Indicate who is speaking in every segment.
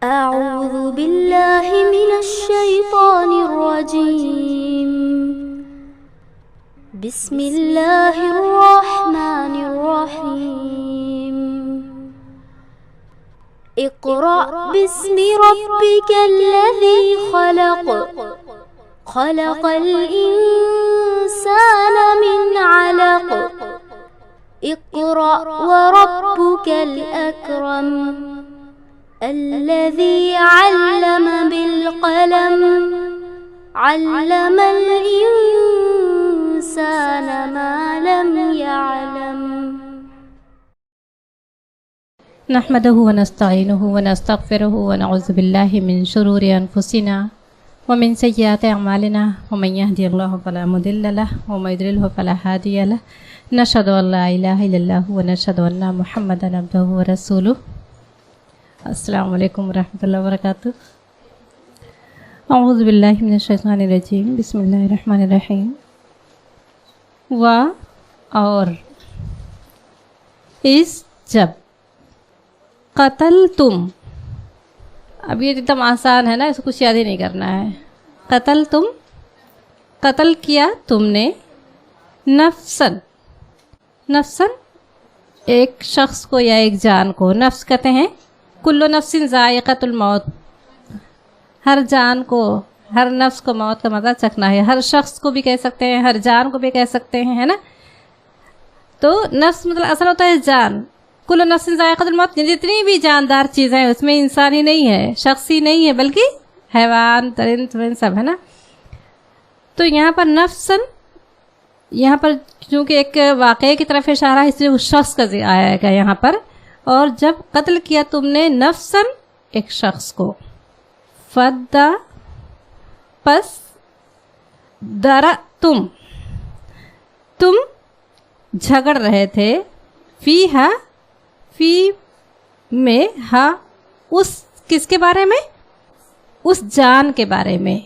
Speaker 1: أعوذ بالله من الشيطان الرجيم. بسم الله الرحمن الرحيم. اقرأ باسم ربك الذي خلق. خلق الإنسان من علق. اقرأ وربك الأكرم. الذي علم بالقلم. علم الإنسان ما لم يعلم.
Speaker 2: نحمده ونستعينه ونستغفره ونعوذ بالله من شرور أنفسنا ومن سيئات أعمالنا ومن يهدي الله فلا مضل له ومن يضلل فلا هادي له. نشهد أن لا إله إلا الله ونشهد أن محمدا عبده ورسوله. السلام علیکم ورحمۃ اللہ وبرکاتہ. اعوذ باللہ من الشیطان الرجیم. بسم اللہ الرحمن الرحیم. اور اس جب قتل تم، اب یہ ایک دم آسان ہے نا، اس کو کچھ یاد ہی نہیں کرنا ہے. قتل تم، قتل کیا تم نے، نفسن، نفسن ایک شخص کو یا ایک جان کو. نفس کہتے ہیں کل نفس ذائقۃ الموت، ہر جان کو، ہر نفس کو موت کا مزہ چکھنا ہے. ہر شخص کو بھی کہہ سکتے ہیں، ہر جان کو بھی کہہ سکتے ہیں، ہے نا. تو نفس مطلب اصل ہوتا ہے جان. کل نفس ذائقۃ الموت، جتنی بھی جاندار چیزیں ہیں اس میں انسان ہی نہیں ہے، شخص ہی نہیں ہے، بلکہ حیوان، درند سب ہے نا. تو یہاں پر نفسن، یہاں پر چونکہ ایک واقعے کی طرف اشارہ ہے، اس لیے اس شخص کا آیا گا یہاں پر. اور جب قتل کیا تم نے نفسن ایک شخص کو، فدا پس درا تم جھگڑ رہے تھے، فی ہا، فی میں، ہا اس کس کے بارے میں، اس جان کے بارے میں.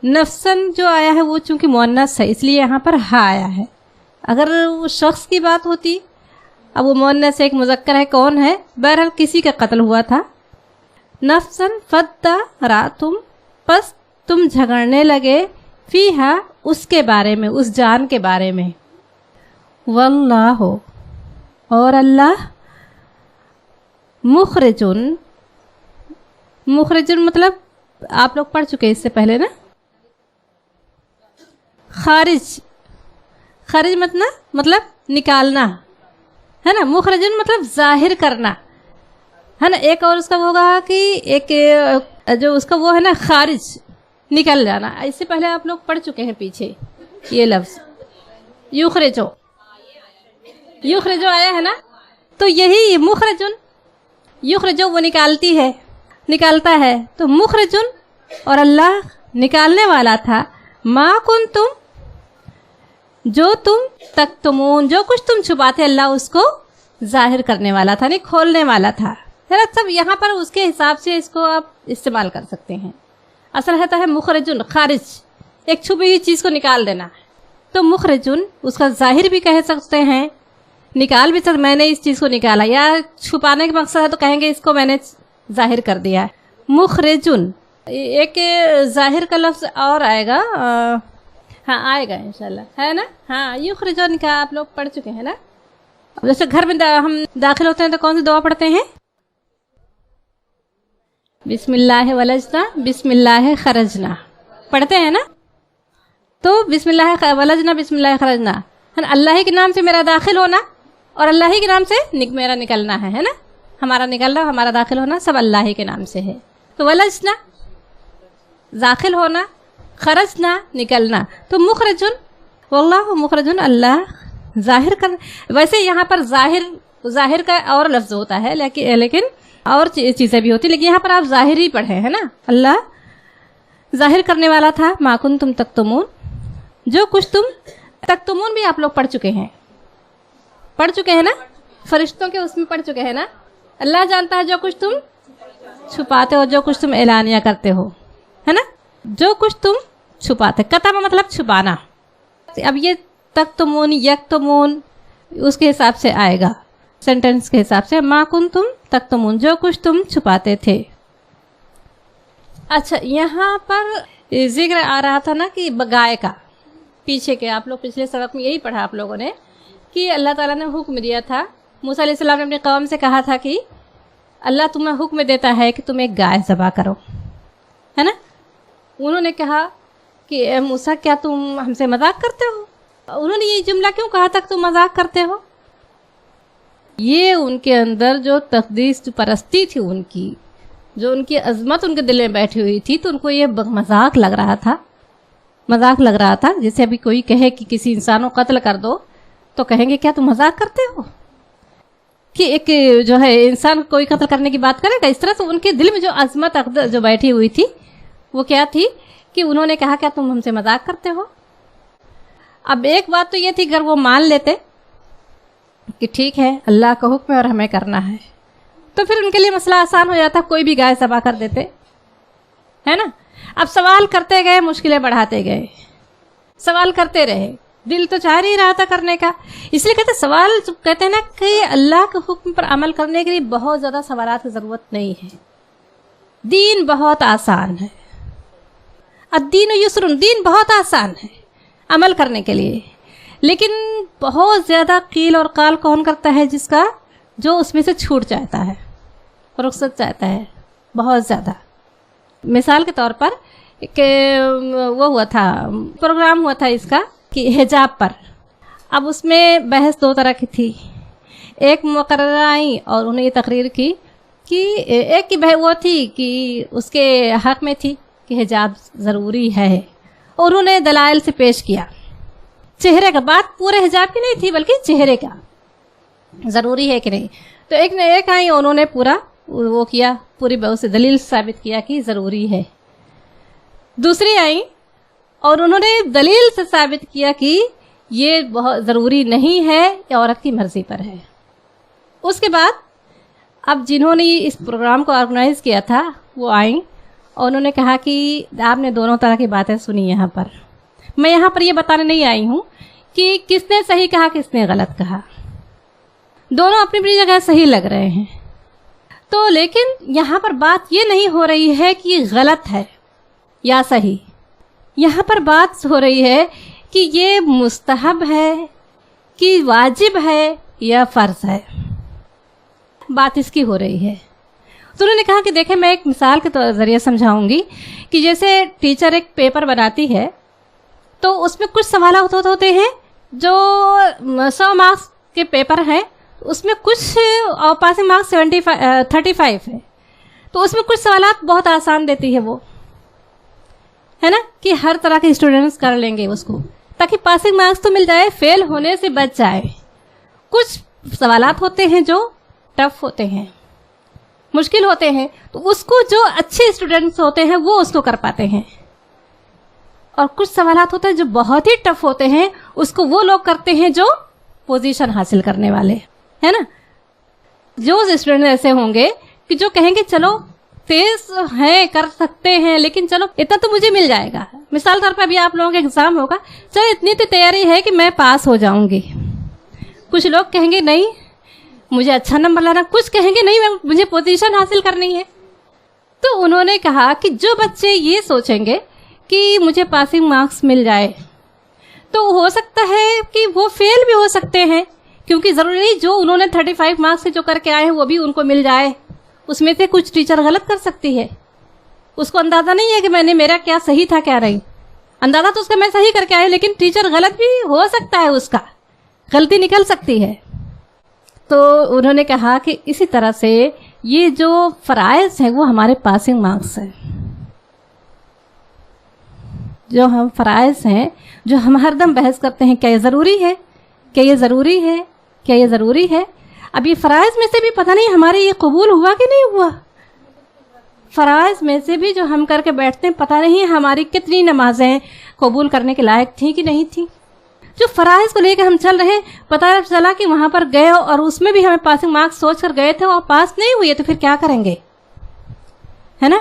Speaker 2: نفسن جو آیا ہے وہ چونکہ مؤنث ہے اس لیے یہاں پر ہا آیا ہے. اگر وہ شخص کی بات ہوتی، اب وہ مؤنث ایک مذکر ہے، کون ہے، بہرحال کسی کا قتل ہوا تھا. نفسن فدا را تم، پس تم جھگڑنے لگے، فیہا اس کے بارے میں، اس جان کے بارے میں. واللہ اور اللہ، مخرجن، مخرجن مطلب آپ لوگ پڑھ چکے اس سے پہلے نا. خارج، خارج مطلب نکالنا ہے نا. مخرجن مطلب ظاہر کرنا ہے نا. ایک اور اس کا ہوگا کہ ایک جو اس کا وہ ہے نا خارج، نکل جانا. اس سے پہلے آپ لوگ پڑھ چکے ہیں پیچھے یہ لفظ یخرجو، یخرجو آیا ہے نا. تو یہی مخرجن، یخرجو وہ نکالتی ہے، نکالتا ہے. تو مخرجن اور اللہ نکالنے والا تھا، ما کنتم جو تم تکتمون، جو کچھ تم چھپاتے اللہ اس کو ظاہر کرنے والا تھا، نہیں کھولنے والا تھا. سب یہاں پر اس کے حساب سے اس کو آپ استعمال کر سکتے ہیں. اصل رہتا ہے مخرجن، خارج، ایک چھپی ہوئی چیز کو نکال دینا. تو مخرجن اس کا ظاہر بھی کہہ سکتے ہیں، نکال بھی سکتے، میں نے اس چیز کو نکالا، یا چھپانے کا مقصد ہے تو کہیں گے اس کو میں نے ظاہر کر دیا. مخرجن ایک ظاہر کا لفظ اور آئے گا، ہاں آئے گا انشاءاللہ، ہے نا. ہاں یخرجون کا آپ لوگ پڑھ چکے ہیں نا. جیسے گھر میں ہم داخل ہوتے ہیں تو کون سی دعا پڑھتے ہیں؟ بسم اللہ ولجنا بسم اللہ خرجنا پڑھتے ہیں نا. تو بسم اللہ ولجنا بسم اللہ خرجنا، اللہ ہی کے نام سے میرا داخل ہونا اور اللہ ہی کے نام سے میرا نکلنا ہے نا. ہمارا نکلنا، ہمارا داخل ہونا سب اللہ ہی کے نام سے ہے. تو ولجنا داخل ہونا، خرجنا نکلنا. تو مخرجن، واللہ مخرجن اللہ ظاہر کر. ویسے یہاں پر ظاہر کا اور لفظ ہوتا ہے، لیکن اور چیزیں بھی ہوتی، لیکن یہاں پر آپ ظاہر ہی پڑھے ہیں نا. اللہ ظاہر کرنے والا تھا، ما کنتم تکتمون، جو کچھ تم تکتمون بھی آپ لوگ پڑھ چکے ہیں نا. فرشتوں کے اس میں پڑھ چکے ہیں نا. اللہ جانتا ہے جو کچھ تم چھپاتے ہو، جو کچھ تم اعلانیہ کرتے ہو، ہے نا. جو کچھ تم چھپاتے، کتم مطلب چھپانا. اب یہ تکتمون، یکتمون اس کے حساب سے آئے گا، سینٹنس کے حساب سے. ما کنتم تکتمون، جو کچھ تم چھپاتے تھے. اچھا یہاں پر ذکر آ رہا تھا نا کہ گائے کا، پیچھے کے آپ لوگ پچھلے سبق میں یہی پڑھا آپ لوگوں نے کہ اللہ تعالیٰ نے حکم دیا تھا، موسیٰ علیہ السلام نے اپنی قوم سے کہا تھا کہ اللہ تمہیں حکم دیتا ہے کہ تم ایک گائے ذبح کرو، ہے نا؟ انہوں نے کہا کہ اے موسیٰ کیا تم ہم سے مذاق کرتے ہو؟ انہوں نے یہ جملہ کیوں کہا تھا کہ تم مذاق کرتے ہو؟ یہ ان کے اندر جو تقدیس پرستی تھی، ان کی جو ان کی عظمت ان کے دل میں بیٹھی ہوئی تھی، تو ان کو یہ مذاق لگ رہا تھا، مذاق لگ رہا تھا. جیسے ابھی کوئی کہے کہ کسی انسان کو قتل کر دو تو کہیں گے کیا تم مذاق کرتے ہو کہ ایک جو ہے انسان کوئی قتل کرنے کی بات کرے گا؟ اس طرح سے ان کے دل میں جو عظمت جو بیٹھی ہوئی تھی وہ کیا تھی کہ انہوں نے کہا کیا تم ہم سے مذاق کرتے ہو؟ اب ایک بات تو یہ تھی اگر وہ مان لیتے کہ ٹھیک ہے اللہ کا حکم ہے اور ہمیں کرنا ہے تو پھر ان کے لیے مسئلہ آسان ہو جاتا، کوئی بھی گائے ذبح کر دیتے، ہے نا؟ اب سوال کرتے گئے، مشکلیں بڑھاتے گئے، سوال کرتے رہے، دل تو چاہ ہی رہا تھا کرنے کا. اس لیے کہتے سوال کہتے ہیں نا کہ اللہ کے حکم پر عمل کرنے کے لیے بہت زیادہ سوالات کی ضرورت نہیں ہے. دین بہت آسان ہے، الدین یسر، دین بہت آسان ہے عمل کرنے کے لیے، لیکن بہت زیادہ قیل اور قال کون کرتا ہے؟ جس کا جو اس میں سے چھوٹ جاتا ہے، رخصت چاہتا ہے بہت زیادہ. مثال کے طور پر کہ وہ ہوا تھا پروگرام ہوا تھا اس کا کہ حجاب پر، اب اس میں بحث دو طرح کی تھی. ایک مقررہ آئی اور انہوں نے یہ تقریر کی کہ ایک کی وہ تھی کہ اس کے حق میں تھی کہ حجاب ضروری ہے، اور انہوں نے دلائل سے پیش کیا. چہرے کا بات پورے حجاب کی نہیں تھی بلکہ چہرے کا ضروری ہے کہ نہیں. تو ایک نے ایک آئی، انہوں نے پورا وہ کیا، پوری بہت سے دلیل ثابت کیا کہ ضروری ہے. دوسری آئی اور انہوں نے دلیل سے ثابت کیا کہ یہ بہت ضروری نہیں ہے، یہ عورت کی مرضی پر ہے. اس کے بعد اب جنہوں نے اس پروگرام کو آرگنائز کیا تھا وہ آئیں اور انہوں نے کہا کہ آپ نے دونوں طرح کی باتیں سنی یہاں پر، میں یہاں پر یہ بتانے نہیں آئی ہوں کہ کس نے صحیح کہا کس نے غلط کہا، دونوں اپنی اپنی جگہ صحیح لگ رہے ہیں. تو لیکن یہاں پر بات یہ نہیں ہو رہی ہے کہ یہ غلط ہے یا صحیح، یہاں پر بات ہو رہی ہے کہ یہ مستحب ہے کہ واجب ہے یا فرض ہے، بات اس کی ہو رہی ہے. تو انہوں نے کہا کہ دیکھیں میں ایک مثال کے ذریعے سمجھاؤں گی کہ جیسے ٹیچر ایک پیپر بناتی ہے تو اس میں کچھ سوالات ہوتے ہیں جو 100 مارکس کے پیپر ہیں، اس میں کچھ اور پاسنگ مارکس 35 ہے، تو اس میں کچھ سوالات بہت آسان دیتی ہے وہ، ہے نا، کہ ہر طرح کے اسٹوڈنٹس کر لیں گے اس کو تاکہ پاسنگ مارکس تو مل جائے، فیل ہونے سے بچ جائے. کچھ سوالات ہوتے ہیں جو ٹف ہوتے ہیں، مشکل ہوتے ہیں، تو اس کو جو اچھے اسٹوڈنٹس ہوتے ہیں وہ اس کو کر پاتے ہیں، اور کچھ سوالات ہوتے ہیں جو بہت ہی ٹف ہوتے ہیں، اس کو وہ لوگ کرتے ہیں جو پوزیشن حاصل کرنے والے، ہے نا. جو اسٹوڈنٹ ایسے ہوں گے کہ جو کہیں گے چلو تیز ہیں کر سکتے ہیں لیکن چلو اتنا تو مجھے مل جائے گا. مثال طور پر ابھی آپ لوگوں کا ایگزام ہوگا، چلو اتنی تو تیاری ہے کہ میں پاس ہو جاؤں گی. کچھ لوگ کہیں گے نہیں مجھے اچھا نمبر لانا، کچھ کہیں گے نہیں مجھے پوزیشن حاصل کرنی ہے. تو انہوں نے کہا کہ جو بچے یہ سوچیں گے کہ مجھے پاسنگ مارکس مل جائے تو ہو سکتا ہے کہ وہ فیل بھی ہو سکتے ہیں، کیونکہ ضروری نہیں جو انہوں نے 35 مارکس سے جو کر کے آئے ہیں وہ بھی ان کو مل جائے. اس میں سے کچھ ٹیچر غلط کر سکتی ہے، اس کو اندازہ نہیں ہے کہ میں نے میرا کیا صحیح تھا کیا نہیں، اندازہ تو اس کا میں صحیح کر کے آئے لیکن ٹیچر غلط بھی ہو سکتا ہے، اس کا غلطی نکل سکتی ہے. تو انہوں نے کہا کہ اسی طرح سے یہ جو فرائض ہیں وہ ہمارے پاسنگ مارکس ہیں، جو ہم فرائض ہیں جو ہم ہر دم بحث کرتے ہیں کیا یہ ضروری ہے، کیا یہ ضروری ہے، کیا یہ ضروری ہے. اب یہ فرائض میں سے بھی پتہ نہیں ہمارے یہ قبول ہوا کہ نہیں ہوا. فرائض میں سے بھی جو ہم کر کے بیٹھتے ہیں پتہ نہیں ہماری کتنی نمازیں قبول کرنے کے لائق تھیں کہ نہیں تھیں. جو فرائض کو لے کے ہم چل رہے ہیں، پتہ چلا کہ وہاں پر گئے اور اس میں بھی ہمیں پاسنگ مارکس سوچ کر گئے تھے اور پاس نہیں ہوئے تو پھر کیا کریں گے، ہے نا.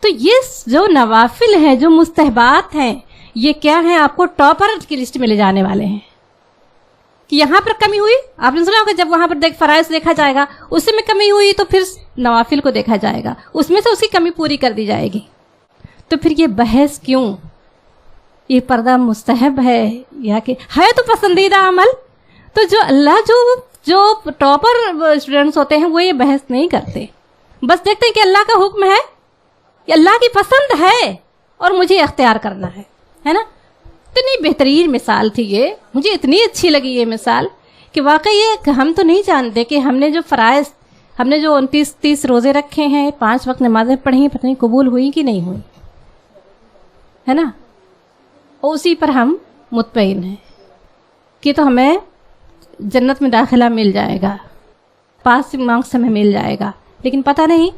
Speaker 2: تو یہ جو نوافل ہیں جو مستحبات ہیں یہ کیا ہیں، آپ کو ٹاپر کی لسٹ میں لے جانے والے ہیں. کہ یہاں پر کمی ہوئی، آپ نے سنا ہوگا جب وہاں پر فرائض دیکھا جائے گا اس میں کمی ہوئی تو پھر نوافل کو دیکھا جائے گا، اس میں سے اس کی کمی پوری کر دی جائے گی. تو پھر یہ بحث کیوں؟ یہ پردہ مستحب ہے یا کہ ہے تو پسندیدہ عمل؟ تو جو اللہ جو ٹاپر اسٹوڈنٹس ہوتے ہیں وہ یہ بحث نہیں کرتے، بس دیکھتے ہیں کہ اللہ کا حکم ہے، یہ اللہ کی پسند ہے اور مجھے اختیار کرنا ہے نا. اتنی بہترین مثال تھی یہ، مجھے اتنی اچھی لگی یہ مثال کہ واقعی یہ ہم تو نہیں جانتے کہ ہم نے جو فرائض، ہم نے جو 29-30 روزے رکھے ہیں، 5 وقت نمازیں پڑھی ہیں، پتہ نہیں قبول ہوئی کہ نہیں ہوئی، ہے نا. اسی پر ہم مطمئن ہیں کہ تو ہمیں جنت میں داخلہ مل جائے گا، پاسنگ مارکس ہمیں مل جائے گا. لیکن پتہ نہیں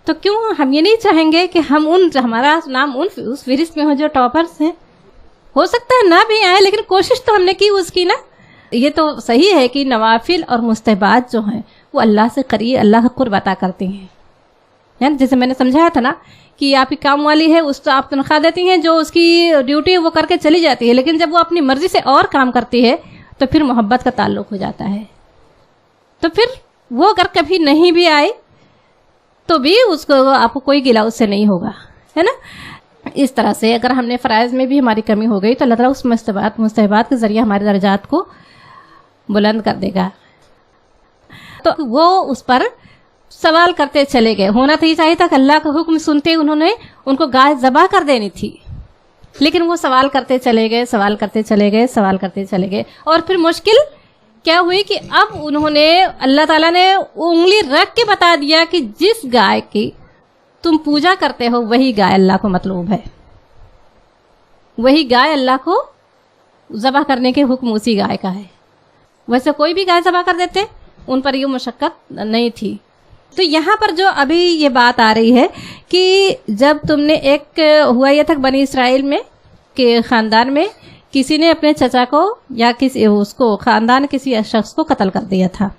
Speaker 2: تو کیوں ہم یہ نہیں چاہیں گے کہ ہم ہمارا نام اس فہرست میں ہو جو ٹاپرز ہیں. ہو سکتا ہے نہ بھی آئے لیکن کوشش تو ہم نے کی اس کی نا. یہ تو صحیح ہے کہ نوافل اور مستحبات جو ہیں وہ اللہ سے قریب، اللہ کا قرب عطا کرتے ہیں. یعنی جیسے میں نے سمجھایا تھا نا کہ آپ کی کام والی ہے، اس کو آپ تنخواہ دیتی ہیں، جو اس کی ڈیوٹی وہ کر کے چلی جاتی ہے، لیکن جب وہ اپنی مرضی سے اور کام کرتی ہے تو پھر محبت کا تعلق ہو جاتا ہے. تو پھر وہ اگر کبھی نہیں بھی آئے تو بھی اس کو آپ کو کوئی گلہ اس سے نہیں ہوگا، ہے نا. اس طرح سے اگر ہم نے فرائض میں بھی ہماری کمی ہو گئی تو اللہ تعالیٰ اس مستحبات کے ذریعے ہمارے درجات کو بلند کر دے گا. تو وہ اس پر سوال کرتے چلے گئے. ہونا تو یہ چاہیے تھا کہ اللہ کا حکم سنتے انہوں نے ان کو گائے ذبح کر دینی تھی، لیکن وہ سوال کرتے چلے گئے. اور پھر مشکل کیا ہوئی کہ اب انہوں نے، اللہ تعالیٰ نے انگلی رکھ کے بتا دیا کہ جس گائے کی تم پوجا کرتے ہو وہی گائے اللہ کو مطلوب ہے، وہی گائے اللہ کو ذبح کرنے کے حکم اسی گائے کا ہے. ویسے کوئی بھی گائے ذبح کر دیتے، ان پر یہ مشقت نہیں تھی. تو یہاں پر جو ابھی یہ بات آ رہی ہے کہ جب تم نے ایک ہوا یہ تھا بنی اسرائیل میں کہ خاندان میں کسی نے اپنے چچا کو یا کسی اس کو خاندان کسی شخص کو قتل کر دیا تھا،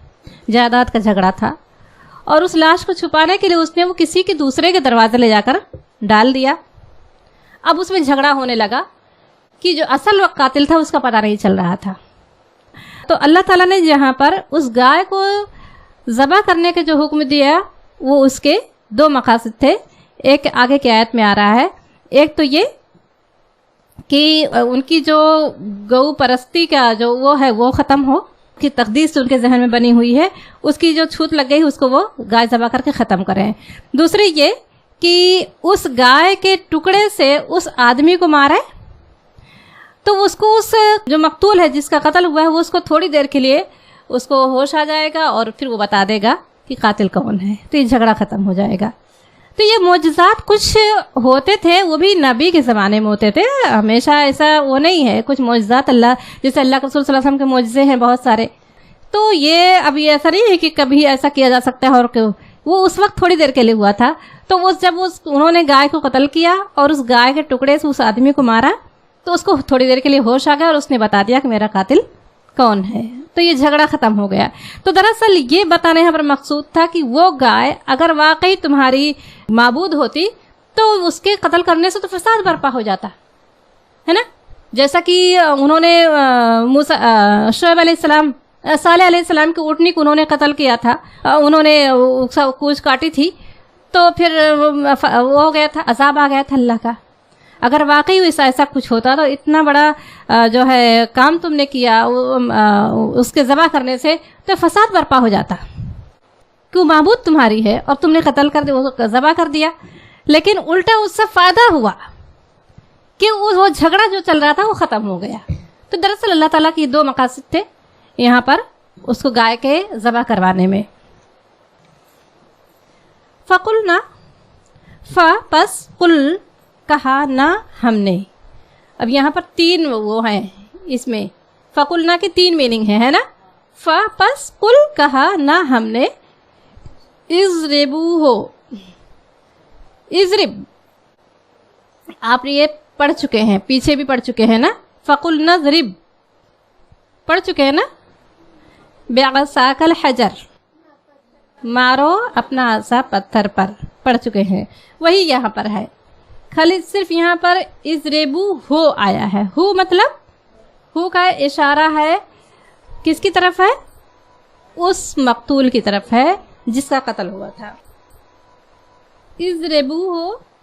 Speaker 2: جائیداد کا جھگڑا تھا، اور اس لاش کو چھپانے کے لیے اس نے وہ کسی کے دوسرے کے دروازے لے جا کر ڈال دیا. اب اس میں جھگڑا ہونے لگا کہ جو اصل قاتل تھا اس کا پتہ نہیں چل رہا تھا. تو اللہ تعالیٰ نے یہاں پر اس گائے کو ذبح کرنے کے جو حکم دیا وہ اس کے 2 مقاصد تھے. ایک آگے کی آیت میں آ رہا ہے، ایک تو یہ کہ ان کی جو گو پرستی کا جو وہ ہے وہ ختم ہو، کی تقدیس ان کے ذہن میں بنی ہوئی ہے، اس کی جو چھوت لگ گئی اس کو وہ گائے ذبح کر کے ختم کریں. دوسری یہ کہ اس گائے کے ٹکڑے سے اس آدمی کو مارے تو اس کو اس جو مقتول ہے جس کا قتل ہوا ہے وہ اس کو تھوڑی دیر کے لیے اس کو ہوش آ جائے گا اور پھر وہ بتا دے گا کہ قاتل کون ہے، تو یہ جھگڑا ختم ہو جائے گا. تو یہ معجزات کچھ ہوتے تھے، وہ بھی نبی کے زمانے میں ہوتے تھے، ہمیشہ ایسا وہ نہیں ہے. کچھ معجزات اللہ، جیسے اللہ کے رسول صلی اللہ علیہ وسلم کے معجزے ہیں بہت سارے، تو یہ اب یہ ایسا نہیں ہے کہ کبھی ایسا کیا جا سکتا ہے، اور وہ اس وقت تھوڑی دیر کے لیے ہوا تھا. تو جب انہوں نے گائے کو قتل کیا اور اس گائے کے ٹکڑے سے اس آدمی کو مارا تو اس کو تھوڑی دیر کے لیے ہوش آ گیا اور اس نے بتا دیا کہ میرا قاتل کون ہے. تو یہ جھگڑا ختم ہو گیا. تو دراصل یہ بتانے یہاں پر مقصود تھا کہ وہ گائے اگر واقعی تمہاری معبود ہوتی تو اس کے قتل کرنے سے تو فساد برپا ہو جاتا ہے نا. جیسا کہ انہوں نے شعیب علیہ السلام، صالح علیہ السلام کی اونٹنی کو انہوں نے قتل کیا تھا، انہوں نے کوچ کاٹی تھی تو پھر وہ ہو گیا تھا، عذاب آ گیا تھا اللہ کا. اگر واقعی ایسا کچھ ہوتا تو اتنا بڑا جو ہے کام تم نے کیا اس کے ذبح کرنے سے تو فساد برپا ہو جاتا. کیوں معبود تمہاری ہے اور تم نے قتل کر دیا، ذبح کر دیا، لیکن الٹا اس سے فائدہ ہوا کہ وہ جھگڑا جو چل رہا تھا وہ ختم ہو گیا. تو دراصل اللہ تعالیٰ کی 2 مقاصد تھے یہاں پر اس کو گائے کے ذبح کروانے میں. فقلنا، پس قل کہا نہ ہم نے. اب یہاں پر 3 وہ ہیں، اس میں فقلنا کی 3 میننگ ہے نا. پس قل کہا نہ ہم نے، اضربوہ، اضرب آپ یہ پڑھ چکے ہیں، پیچھے بھی پڑھ چکے ہیں نا. فقلنا اضرب پڑھ چکے ہیں نا. بعصاک الحجر، مارو اپنا عصا پتھر پر، پڑھ چکے ہیں. وہی یہاں پر ہے، خالی صرف یہاں پر اضربو ہو آیا ہے. ہو مطلب ہو کا اشارہ ہے کس کی طرف ہے؟ اس مقتول کی طرف ہے جس کا قتل ہوا تھا. اضربو ہو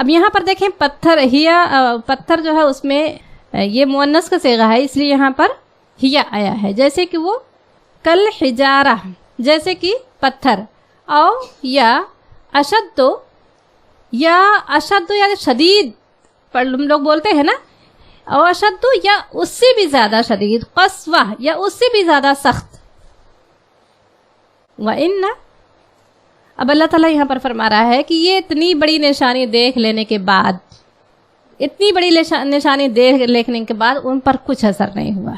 Speaker 2: اب یہاں پر دیکھیں پتھر پتھر جو ہے اس میں یہ مؤنث کا صیغہ ہے، اس لیے یہاں پر ہیا آیا ہے، جیسے کہ وہ کل حجارہ جیسے کہ پتھر، او یا اشد یا شدید پر ہم لوگ بولتے ہیں نا، او اشد یا اس سے بھی زیادہ شدید، قسوہ یا اس سے بھی زیادہ سخت۔ وَإِنَّ، اب اللہ تعالیٰ یہاں پر فرما رہا ہے کہ یہ اتنی بڑی نشانی دیکھ لینے کے بعد، اتنی بڑی نشانی دیکھ لینے کے بعد ان پر کچھ اثر نہیں ہوا۔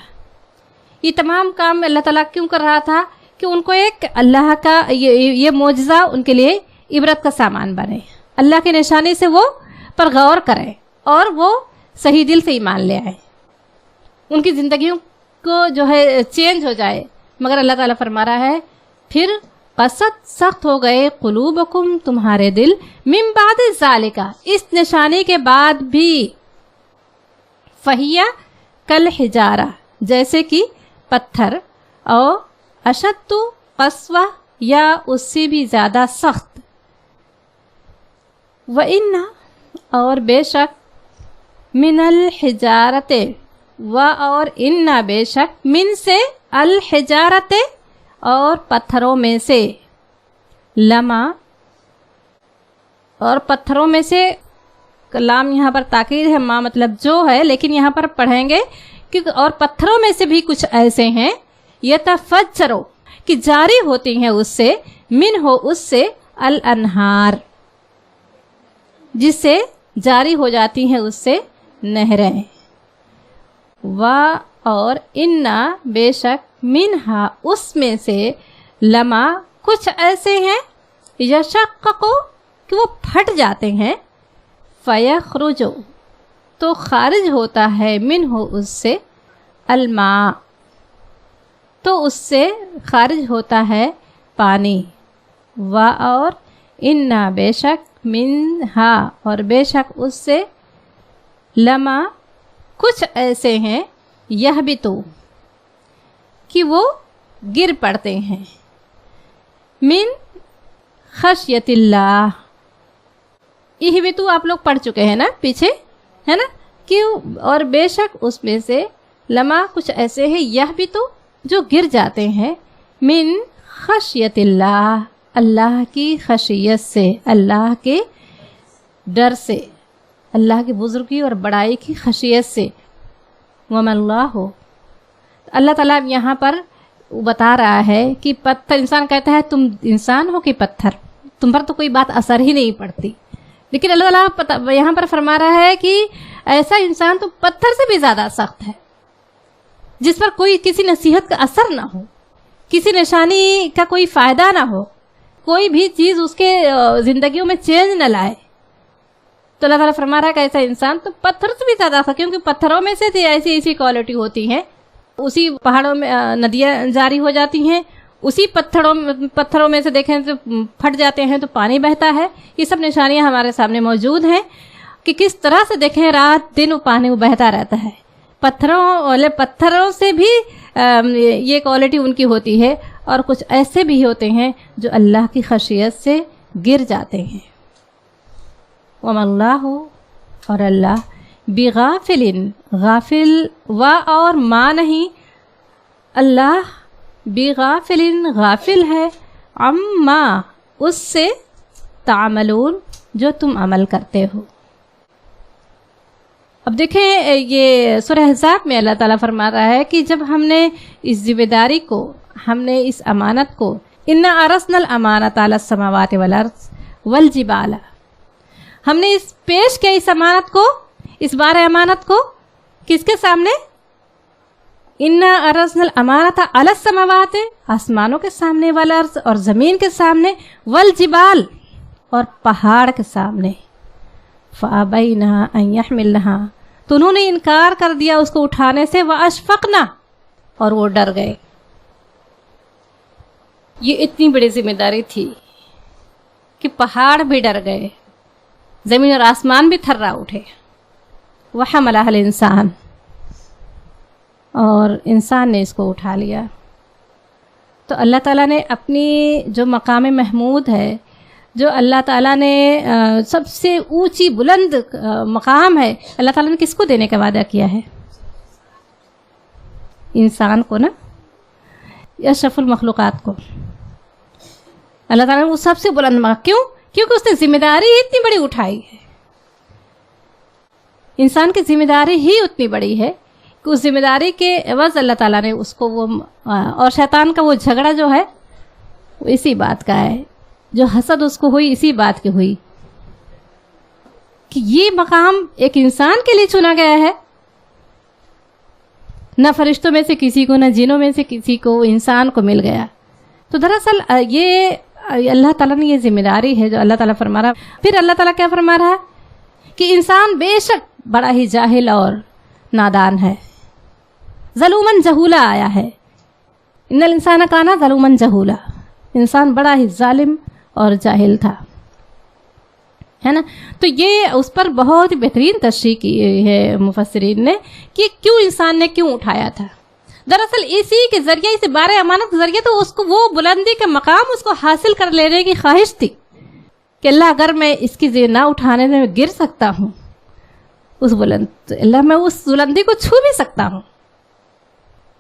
Speaker 2: یہ تمام کام اللہ تعالیٰ کیوں کر رہا تھا؟ کہ ان کو ایک اللہ کا یہ معجزہ ان کے لیے عبرت کا سامان بنے، اللہ کی نشانی سے وہ پر غور کریں اور وہ صحیح دل سے ایمان لے آئے، ان کی زندگیوں کو جو ہے چینج ہو جائے۔ مگر اللہ تعالیٰ فرما رہا ہے پھر قسد سخت ہو گئے قلوبکم تمہارے دل، من بعد ذالک اس نشانی کے بعد بھی، فہیا کل حجارہ جیسے کہ پتھر، او اشد قسوہ یا اس سے بھی زیادہ سخت، وَإِنَّ اور بے شک، من الحجارت و اور اِنَّ بے شک، من سے الحجارت اور پتھروں میں سے، لما اور پتھروں میں سے، کلام یہاں پر تاکید ہے، ما مطلب جو ہے، لیکن یہاں پر پڑھیں گے کہ اور پتھروں میں سے بھی کچھ ایسے ہیں، یتفجروا کہ جاری ہوتی ہیں اس سے، من ہو اس سے، الانہار جس سے جاری ہو جاتی ہیں اس سے نہریں، و اور انا بے شک، منہا اس میں سے، لما کچھ ایسے ہیں، یشققو کہ وہ پھٹ جاتے ہیں، فیخرج تو خارج ہوتا ہے، منہ اس سے، الماء تو اس سے خارج ہوتا ہے پانی، و اور انا بے شک، منہا اور بے شک اس سے، لما کچھ ایسے ہیں، یہبتو کہ وہ گر پڑتے ہیں، من خشیت اللہ، اہبتو آپ لوگ پڑھ چکے ہیں نا پیچھے، ہے نا، کہ اور بے شک اس میں سے، لما کچھ ایسے ہیں، یہبتو جو گر جاتے ہیں، من خشیت اللہ اللہ کی خشیت سے، اللہ کے ڈر سے، اللہ کی بزرگی اور بڑائی کی خشیت سے، وَمَا اللَّهُ اللہ تعالیٰ یہاں پر بتا رہا ہے کہ پتھر، انسان کہتا ہے تم انسان ہو کہ پتھر، تم پر تو کوئی بات اثر ہی نہیں پڑتی، لیکن اللہ تعالیٰ یہاں پر فرما رہا ہے کہ ایسا انسان تو پتھر سے بھی زیادہ سخت ہے، جس پر کوئی کسی نصیحت کا اثر نہ ہو، کسی نشانی کا کوئی فائدہ نہ ہو، کوئی بھی چیز اس کے زندگیوں میں چینج نہ لائے، تو اللہ تعالیٰ فرما رہا ہے کہ ایسا انسان تو پتھر سے بھی زیادہ تھا، کیونکہ پتھروں میں سے ایسی کوالٹی ہوتی ہیں، اسی پہاڑوں میں ندیاں جاری ہو جاتی ہیں، اسی پتھروں میں سے دیکھیں تو پھٹ جاتے ہیں تو پانی بہتا ہے۔ یہ سب نشانیاں ہمارے سامنے موجود ہیں کہ کس طرح سے دیکھیں رات دن وہ پانی وہ بہتا رہتا ہے۔ پتھروں سے بھی یہ کوالٹی ان کی ہوتی ہے، اور کچھ ایسے بھی ہوتے ہیں جو اللہ کی خشیت سے گر جاتے ہیں۔ وَمَا اللَّهُ اور اللہ، بغافل غافل، و اور ماں نہیں، اللہ بغافل غافل ہے، عما اس سے، تعملون جو تم عمل کرتے ہو۔ اب دیکھیں یہ سورہ احزاب میں اللہ تعالیٰ فرما رہا ہے کہ جب ہم نے اس ذمہ داری کو، ہم نے اس امانت کو، انا عرضنا الامانۃ علی السماوات والارض والجبال، ہم نے اس پیش کیا اس امانت کو، اس بار امانت کو کس کے سامنے؟ انا عرضنا الامانۃ علی السماوات، آسمانوں کے سامنے، والارض اور زمین کے سامنے، والجبال اور پہاڑ کے سامنے، فابینا ان یحملنہا تو انہوں نے انکار کر دیا اس کو اٹھانے سے، واشفقنا اور وہ ڈر گئے۔ یہ اتنی بڑی ذمہ داری تھی کہ پہاڑ بھی ڈر گئے، زمین اور آسمان بھی تھرا اٹھے۔ وحملہ الانسان اور انسان نے اس کو اٹھا لیا۔ تو اللہ تعالیٰ نے اپنی جو مقام محمود ہے، جو اللہ تعالیٰ نے سب سے اونچی بلند مقام ہے، اللہ تعالیٰ نے کس کو دینے کا وعدہ کیا ہے؟ انسان کو نا، اشرف المخلوقات کو اللہ تعالیٰ نے وہ سب سے بلند مقام. کیوں؟ کیونکہ اس نے ذمہ داری اتنی بڑی اٹھائی ہے. انسان کی ذمہ داری ہی اتنی بڑی ہے کہ اس ذمہ داری کے عوض اللہ تعالیٰ نے اس کو وہ، اور شیطان کا وہ جھگڑا جو ہے وہ اسی بات کا ہے، جو حسد اس کو ہوئی اسی بات کی ہوئی کہ یہ مقام ایک انسان کے لیے چنا گیا ہے. نہ فرشتوں میں سے کسی کو، نہ جنوں میں سے کسی کو، انسان کو مل گیا. تو دراصل یہ اللہ تعالیٰ نے یہ ذمہ داری ہے جو اللہ تعالیٰ فرما رہا. پھر اللہ تعالیٰ کیا فرما رہا ہے کہ انسان بے شک بڑا ہی جاہل اور نادان ہے. ظلومن جہولا آیا ہے، ان الانسان کان ظلومن جہولا، انسان بڑا ہی ظالم اور جاہل تھا، ہے نا. تو یہ اس پر بہت ہی بہترین تشریح کی ہے مفسرین نے کہ کیوں انسان نے کیوں اٹھایا تھا. دراصل اسی کے ذریعے، اس بارے امانت کے ذریعے تو اس کو وہ بلندی کا مقام اس کو حاصل کر لینے کی خواہش تھی کہ اللہ اگر میں اس کی نہ اٹھانے میں گر سکتا ہوں اس بلند، اللہ میں اس بلندی کو چھو بھی سکتا ہوں.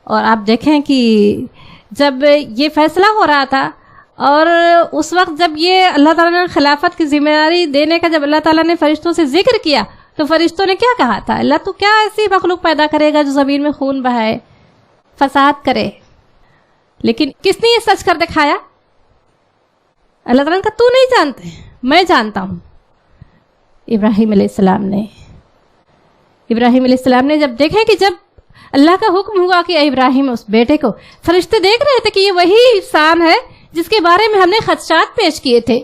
Speaker 2: اور آپ دیکھیں کہ جب یہ فیصلہ ہو رہا تھا اور اس وقت جب یہ اللہ تعالیٰ نے خلافت کی ذمہ داری دینے کا جب اللہ تعالیٰ نے فرشتوں سے ذکر کیا تو فرشتوں نے کیا کہا تھا؟ اللہ تو کیا ایسی مخلوق پیدا کرے گا جو زمین میں خون بہائے، فساد کرے. لیکن کس نے یہ سچ کر دکھایا؟ اللہ تعالیٰ نے کہا تو نہیں جانتے، میں جانتا ہوں. ابراہیم علیہ السلام نے جب دیکھیں کہ جب اللہ کا حکم ہوا کہ اے ابراہیم، اس بیٹے کو، فرشتے دیکھ رہے تھے کہ یہ وہی انسان ہے جس کے بارے میں ہم نے خدشات پیش کیے تھے.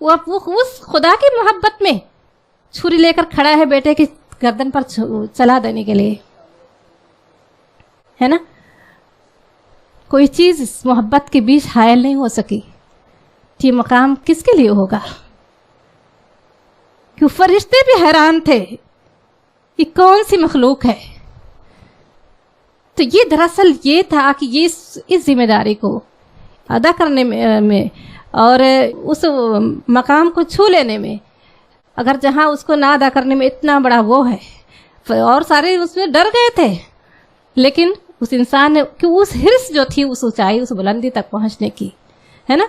Speaker 2: وہ اس خدا کی محبت میں چھری لے کر کھڑا ہے بیٹے کی گردن پر چلا دینے کے لیے، ہے نا. کوئی چیز اس محبت کے بیچ حائل نہیں ہو سکی. یہ مقام کس کے لیے ہوگا؟ کہ فرشتے بھی حیران تھے یہ کون سی مخلوق ہے. تو یہ دراصل یہ تھا کہ یہ اس ذمہ داری کو ادا کرنے میں اور اس مقام کو چھو لینے میں، اگر جہاں اس کو نہ ادا کرنے میں اتنا بڑا وہ ہے، اور سارے اس میں ڈر گئے تھے، لیکن اس انسان نے کہ اس حرص جو تھی اس اونچائی، اس بلندی تک پہنچنے کی، ہے نا.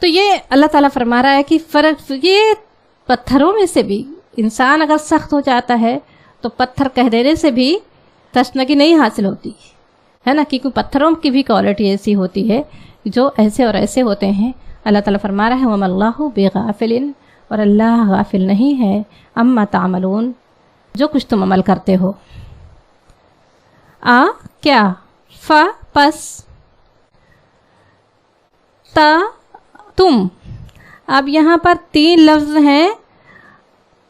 Speaker 2: تو یہ اللہ تعالیٰ فرما رہا ہے کہ فرق یہ پتھروں میں سے بھی انسان اگر سخت ہو جاتا ہے تو پتھر کہہ دینے سے بھی تشنگی نہیں حاصل ہوتی، ہے نا. کیونکہ پتھروں کی بھی کوالٹی ایسی ہوتی ہے جو ایسے اور ایسے ہوتے ہیں. اللہ تعالیٰ فرما رہا ہے وَمَا اللَّهُ بِغَافِلٍ، اور اللہ غافل نہیں ہے اما تعملون، جو کچھ تم عمل کرتے ہو. کیا؟ پس، تا تم. اب یہاں پر 3 لفظ ہیں،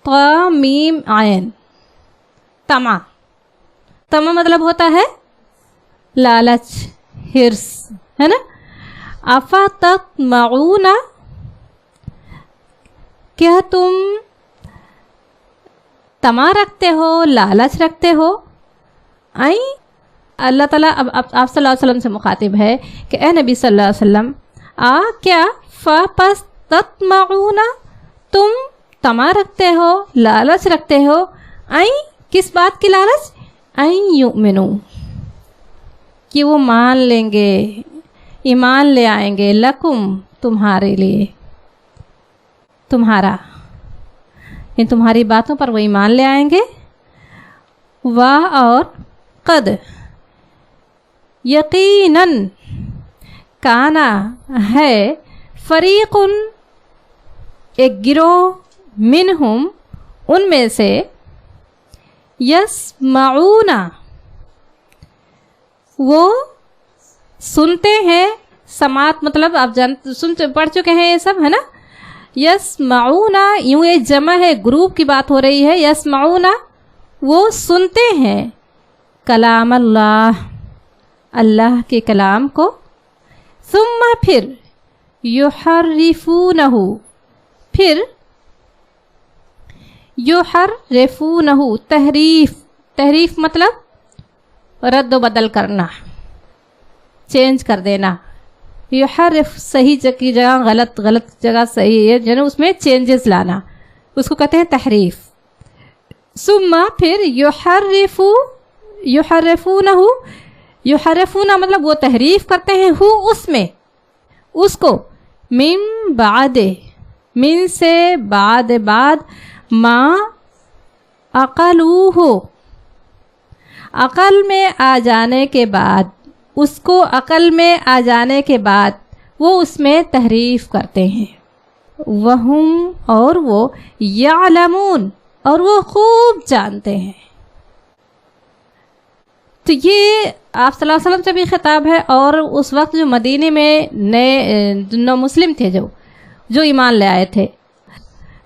Speaker 2: طا میم عین. تما مطلب ہوتا ہے لالچ، ہرس، ہے نا. افتطمعون، کیا تم تما رکھتے ہو، لالچ رکھتے ہو. اللہ تعالیٰ اب آپ صلی اللہ علیہ وسلم سے مخاطب ہے کہ اے نبی صلی اللہ علیہ وسلم، کیا پس تطمعون، تم تما رکھتے ہو، لالچ رکھتے ہو. کس بات کی لالچ؟ یؤمنو، کہ وہ مان لیں گے، ایمان لے آئیں گے، لکم، تمہارے لیے، تمہارا، ان تمہاری باتوں پر وہ ایمان لے آئیں گے. اور قد، یقیناً، کانا ہے، فریق، ایک گروہ، منہم، ان میں سے، یسمعون، وہ سنتے ہیں. سماعت مطلب آپ پڑھ چکے ہیں یہ سب، ہے نا. یسمعون، یوں یہ جمع ہے، گروپ کی بات ہو رہی ہے. یسمعون، وہ سنتے ہیں کلام اللہ، اللہ کے کلام کو. ثم، پھر، یحرفونہ، پھر یحرفونہ، تحریف مطلب رد و بدل کرنا، چینج کر دینا، یحرف صحیح کی جگہ غلط، غلط جگہ صحیح ہے، یعنی اس میں چینجز لانا، اس کو کہتے ہیں تحریف. ثم پھر یحرفونہ مطلب وہ تحریف کرتے ہیں، اس میں اس کو، من بعد، من سے بعد، ما عقلوہ، عقل میں آ جانے کے بعد، اس کو عقل میں آ جانے کے بعد وہ اس میں تحریف کرتے ہیں. وہم اور وہ، یعلمون اور وہ خوب جانتے ہیں. تو یہ آپ صلی اللہ علیہ وسلم سے بھی خطاب ہے، اور اس وقت جو مدینے میں نئے نو مسلم تھے جو ایمان لے آئے تھے،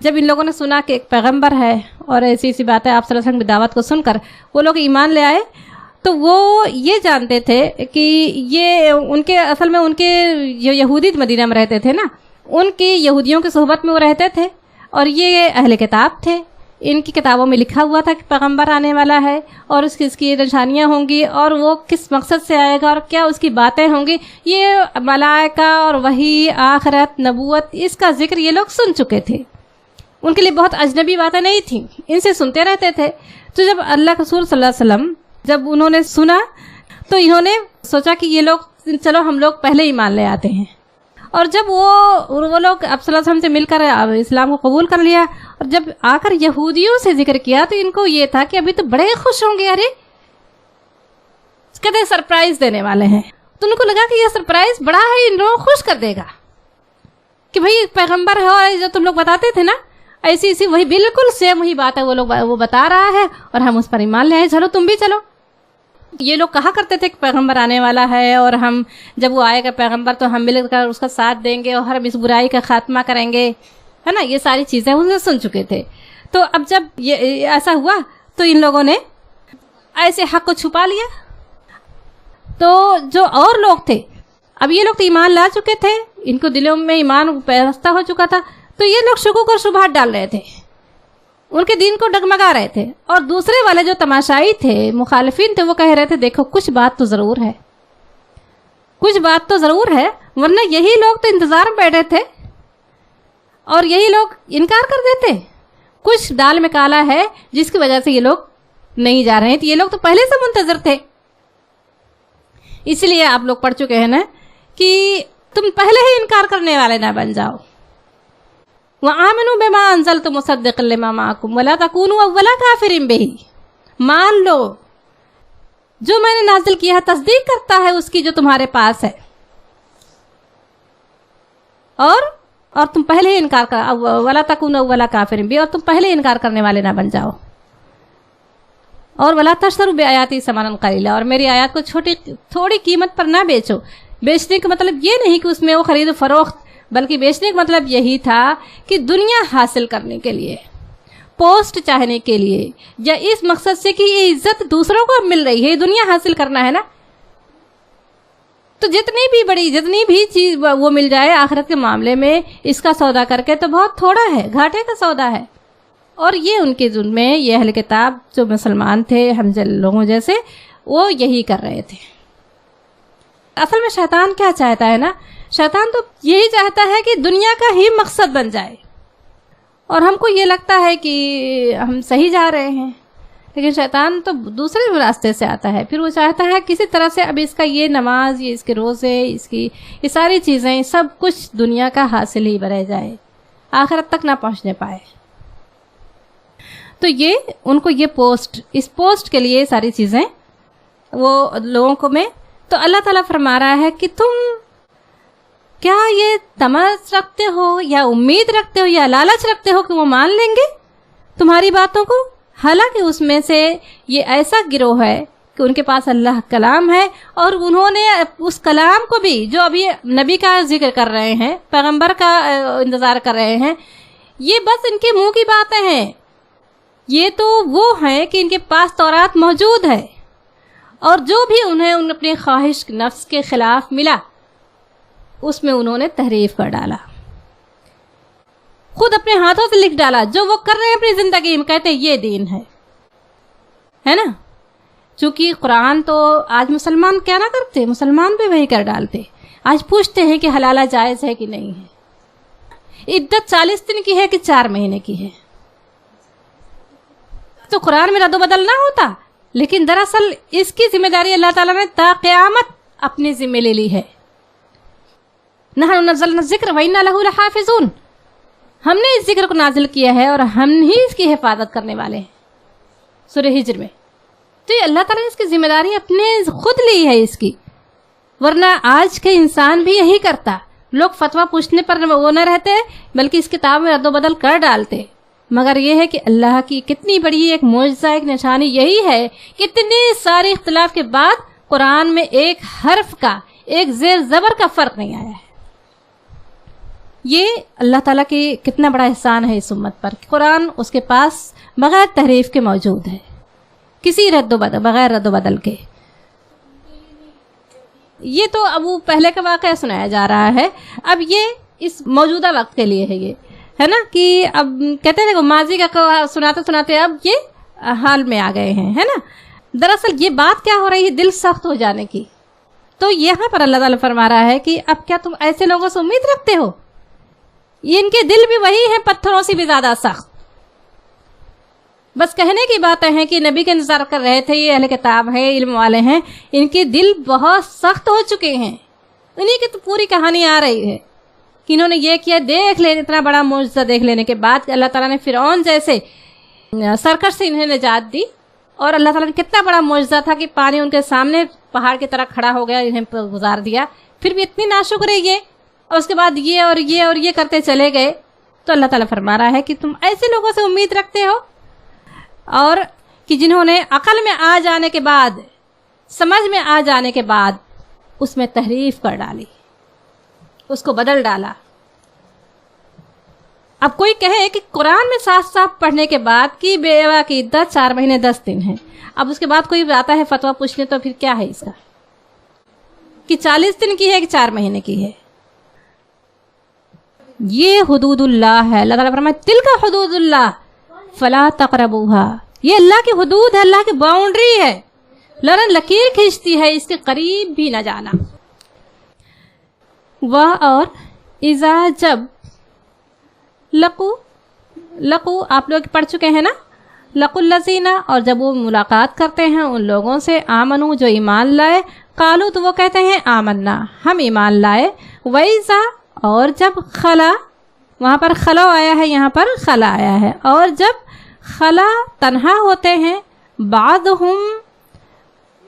Speaker 2: جب ان لوگوں نے سنا کہ ایک پیغمبر ہے اور ایسی ایسی باتیں آپ صلی اللہ علیہ وسلم کی دعوت کو سن کر وہ لوگ ایمان لے آئے، تو وہ یہ جانتے تھے کہ یہ ان کے اصل میں ان کے جو یہودی مدینہ میں رہتے تھے نا، ان کی یہودیوں کی صحبت میں وہ رہتے تھے، اور یہ اہل کتاب تھے. ان کی کتابوں میں لکھا ہوا تھا کہ پیغمبر آنے والا ہے، اور اس کی نشانیاں ہوں گی، اور وہ کس مقصد سے آئے گا، اور کیا اس کی باتیں ہوں گی. یہ ملائکہ اور وحی، آخرت، نبوت، اس کا ذکر یہ لوگ سن چکے تھے. ان کے لیے بہت اجنبی باتیں نہیں تھیں، ان سے سنتے رہتے تھے. تو جب اللہ کے رسول صلی اللہ علیہ وسلم جب انہوں نے سنا تو انہوں نے سوچا کہ یہ لوگ چلو ہم لوگ پہلے ایمان لے آتے ہیں. اور جب وہ لوگ اب صلی اللہ علیہ وسلم سے مل کر اسلام کو قبول کر لیا، اور جب آ کر یہودیوں سے ذکر کیا تو ان کو یہ تھا کہ ابھی تو بڑے خوش ہوں گے، ارے کہتے سرپرائز دینے والے ہیں. تو ان کو لگا کہ یہ سرپرائز بڑا ہے، ان لوگوں کو خوش کر دے گا کہ بھائی پیغمبر ہے، اور جو تم لوگ بتاتے تھے نا ایسی ایسی وہی بالکل سیم وہی بات ہے، وہ بتا رہا ہے، اور ہم اس پر ایمان لے آئے، چلو تم بھی چلو. یہ لوگ کہا کرتے تھے کہ پیغمبر آنے والا ہے، اور ہم جب وہ آئے گا پیغمبر تو ہم مل کر اس کا ساتھ دیں گے، اور ہم اس برائی کا خاتمہ کریں گے، ہے نا. یہ ساری چیزیں ان سے سن چکے تھے. تو اب جب یہ ایسا ہوا تو ان لوگوں نے ایسے حق کو چھپا لیا. تو جو اور لوگ تھے، اب یہ لوگ تو ایمان لا چکے تھے، ان کو دلوں میں ایمان پیوستہ ہو چکا تھا، تو یہ لوگ شکوک اور شبہات ڈال رہے تھے، ان کے دین کو ڈگمگا رہے تھے. اور دوسرے والے جو تماشائی تھے، مخالفین تھے، وہ کہہ رہے تھے دیکھو کچھ بات تو ضرور ہے، کچھ بات تو ضرور ہے، ورنہ یہی لوگ تو انتظار میں بیٹھے تھے اور یہی لوگ انکار کر دیتے. کچھ دال میں کالا ہے جس کی وجہ سے یہ لوگ نہیں جا رہے تھے. یہ لوگ تو پہلے سے منتظر تھے. اس لیے آپ لوگ پڑھ چکے ہیں نا کہ تم پہلے ہی انکار کرنے والے نہ بن جاؤ. وَآمِنُوا بِمَا أَنزَلْتُ مُصَدِّقًا لِمَا مَعَكُمْ وَلَا تَكُونُوا أَوَّلَ كَافِرٍ بِهِ. مان لو جو میں نے نازل کیا ہے تصدیق کرتا ہے اس کی جو تمہارے پاس ہے، اور تم پہلے ہی انکار کر وَلَا تَكُونُوا أَوَّلَ كَافِرٍ بِهِ، اور تم پہلے انکار کرنے والے نہ بن جاؤ. اور وَلَا تَشْتَرُوا بِآيَاتِي ثَمَنًا قَلِيلًا، اور میری آیات کو تھوڑی قیمت پر نہ بیچو. بیچنے کا مطلب یہ نہیں کہ اس میں وہ خرید و فروخت، بلکہ بیچنے کا مطلب یہی تھا کہ دنیا حاصل کرنے کے لیے، پوسٹ چاہنے کے لیے، یا اس مقصد سے کہ یہ عزت دوسروں کو اب مل رہی ہے، دنیا حاصل کرنا ہے نا. تو جتنی بھی چیز وہ مل جائے آخرت کے معاملے میں، اس کا سودا کر کے تو بہت تھوڑا ہے، گھاٹے کا سودا ہے. اور یہ ان کے ظلم میں یہ اہل کتاب جو مسلمان تھے ہم لوگوں جیسے، وہ یہی کر رہے تھے. اصل میں شیطان کیا چاہتا ہے نا، شیطان تو یہی چاہتا ہے کہ دنیا کا ہی مقصد بن جائے، اور ہم کو یہ لگتا ہے کہ ہم صحیح جا رہے ہیں، لیکن شیطان تو دوسرے راستے سے آتا ہے. پھر وہ چاہتا ہے کسی طرح سے اب اس کا یہ نماز، یہ اس کے روزے، اس کی یہ ساری چیزیں سب کچھ دنیا کا حاصل ہی رہ جائے، آخرت تک نہ پہنچنے پائے. تو یہ ان کو یہ اس پوسٹ کے لیے ساری چیزیں وہ لوگوں کو میں. تو اللہ تعالیٰ فرما رہا ہے کہ تم کیا یہ تمس رکھتے ہو یا امید رکھتے ہو یا لالچ رکھتے ہو کہ وہ مان لیں گے تمہاری باتوں کو، حالانکہ اس میں سے یہ ایسا گروہ ہے کہ ان کے پاس اللہ کلام ہے، اور انہوں نے اس کلام کو بھی جو ابھی نبی کا ذکر کر رہے ہیں، پیغمبر کا انتظار کر رہے ہیں، یہ بس ان کے منہ کی باتیں ہیں. یہ تو وہ ہیں کہ ان کے پاس تورات موجود ہے، اور جو بھی انہیں اپنے خواہش نفس کے خلاف ملا اس میں انہوں نے تحریف کر ڈالا، خود اپنے ہاتھوں سے لکھ ڈالا. جو وہ کر رہے ہیں اپنی زندگی میں، کہتے ہیں یہ دین ہے نا. چونکہ قرآن تو آج مسلمان کیا نہ کرتے، مسلمان بھی وہی کر ڈالتے. آج پوچھتے ہیں کہ حلالہ جائز ہے کہ نہیں ہے. عدت 40 دن کی ہے کہ 4 مہینے کی ہے. تو قرآن میں رد و بدل نہ ہوتا، لیکن دراصل اس کی ذمہ داری اللہ تعالیٰ نے تا قیامت اپنے ذمہ لے لی ہے. نحن نزلنا الذکر وإنا لہ لحافظون، ہم نے اس ذکر کو نازل کیا ہے اور ہم ہی اس کی حفاظت کرنے والے ہیں. سورہ ہجر میں تو یہ اللہ تعالیٰ نے اس کی ذمہ داری اپنے خود لی ہے اس کی، ورنہ آج کے انسان بھی یہی کرتا. لوگ فتویٰ پوچھنے پر وہ نہ رہتے بلکہ اس کتاب میں رد و بدل کر ڈالتے. مگر یہ ہے کہ اللہ کی کتنی بڑی ایک معجزہ، ایک نشانی یہی ہے کہ اتنے سارے اختلاف کے بعد قرآن میں ایک حرف کا، ایک زیر زبر کا فرق نہیں آیا ہے. یہ اللہ تعالیٰ کی کتنا بڑا احسان ہے اس امت پر. قرآن اس کے پاس بغیر تحریف کے موجود ہے، کسی بغیر رد و بدل کے. یہ تو اب وہ پہلے کا واقعہ سنایا جا رہا ہے. اب یہ اس موجودہ وقت کے لیے ہے، یہ ہے نا کہ اب کہتے ہیں کہ ماضی کا سناتے سناتے اب یہ حال میں آ گئے ہیں، ہے نا. دراصل یہ بات کیا ہو رہی ہے؟ دل سخت ہو جانے کی. تو یہاں پر اللہ تعالیٰ فرما رہا ہے کہ اب کیا تم ایسے لوگوں سے امید رکھتے ہو؟ ان کے دل بھی وہی ہیں، پتھروں سے بھی زیادہ سخت. بس کہنے کی باتیں ہیں کہ نبی کے انتظار کر رہے تھے، یہ اہل کتاب ہیں، علم والے ہیں، ان کے دل بہت سخت ہو چکے ہیں. انہی کی تو پوری کہانی آ رہی ہے کہ انہوں نے یہ کیا. دیکھ لیں اتنا بڑا معجزہ دیکھ لینے کے بعد اللہ تعالیٰ نے فرعون جیسے سرکش سے انہیں نجات دی، اور اللہ تعالیٰ نے کتنا بڑا معجزہ تھا کہ پانی ان کے سامنے پہاڑ کی طرح کھڑا ہو گیا، انہیں گزار دیا. پھر بھی اتنی ناشکر ہے یہ، اور اس کے بعد یہ اور یہ اور یہ کرتے چلے گئے. تو اللہ تعالیٰ فرما رہا ہے کہ تم ایسے لوگوں سے امید رکھتے ہو، اور کہ جنہوں نے عقل میں آ جانے کے بعد، سمجھ میں آ جانے کے بعد اس میں تحریف کر ڈالی، اس کو بدل ڈالا. اب کوئی کہے کہ قرآن میں صاف صاف پڑھنے کے بعد کہ بیوہ کی عدت 4 مہینے 10 دن ہے، اب اس کے بعد کوئی آتا ہے فتویٰ پوچھنے، تو پھر کیا ہے اس کا کہ 40 دن کی ہے کہ 4 مہینے کی ہے؟ یہ حدود اللہ ہے. اللہ تعالیٰ فرمائے تلک حدود اللہ فلا تقربوها، یہ اللہ کی حدود ہے، اللہ کی باؤنڈری ہے، لکیر کھینچتی ہے، اس کے قریب بھی نہ جانا. اور اذا جب لقو آپ لوگ پڑھ چکے ہیں نا، لقوا الذین، اور جب وہ ملاقات کرتے ہیں ان لوگوں سے، آمنو جو ایمان لائے، قالو تو وہ کہتے ہیں آمنا ہم ایمان لائے، وَإِذَا اور جب خلا، وہاں پر خلو آیا ہے، یہاں پر خلا آیا ہے، اور جب خلا تنہا ہوتے ہیں، بعضہم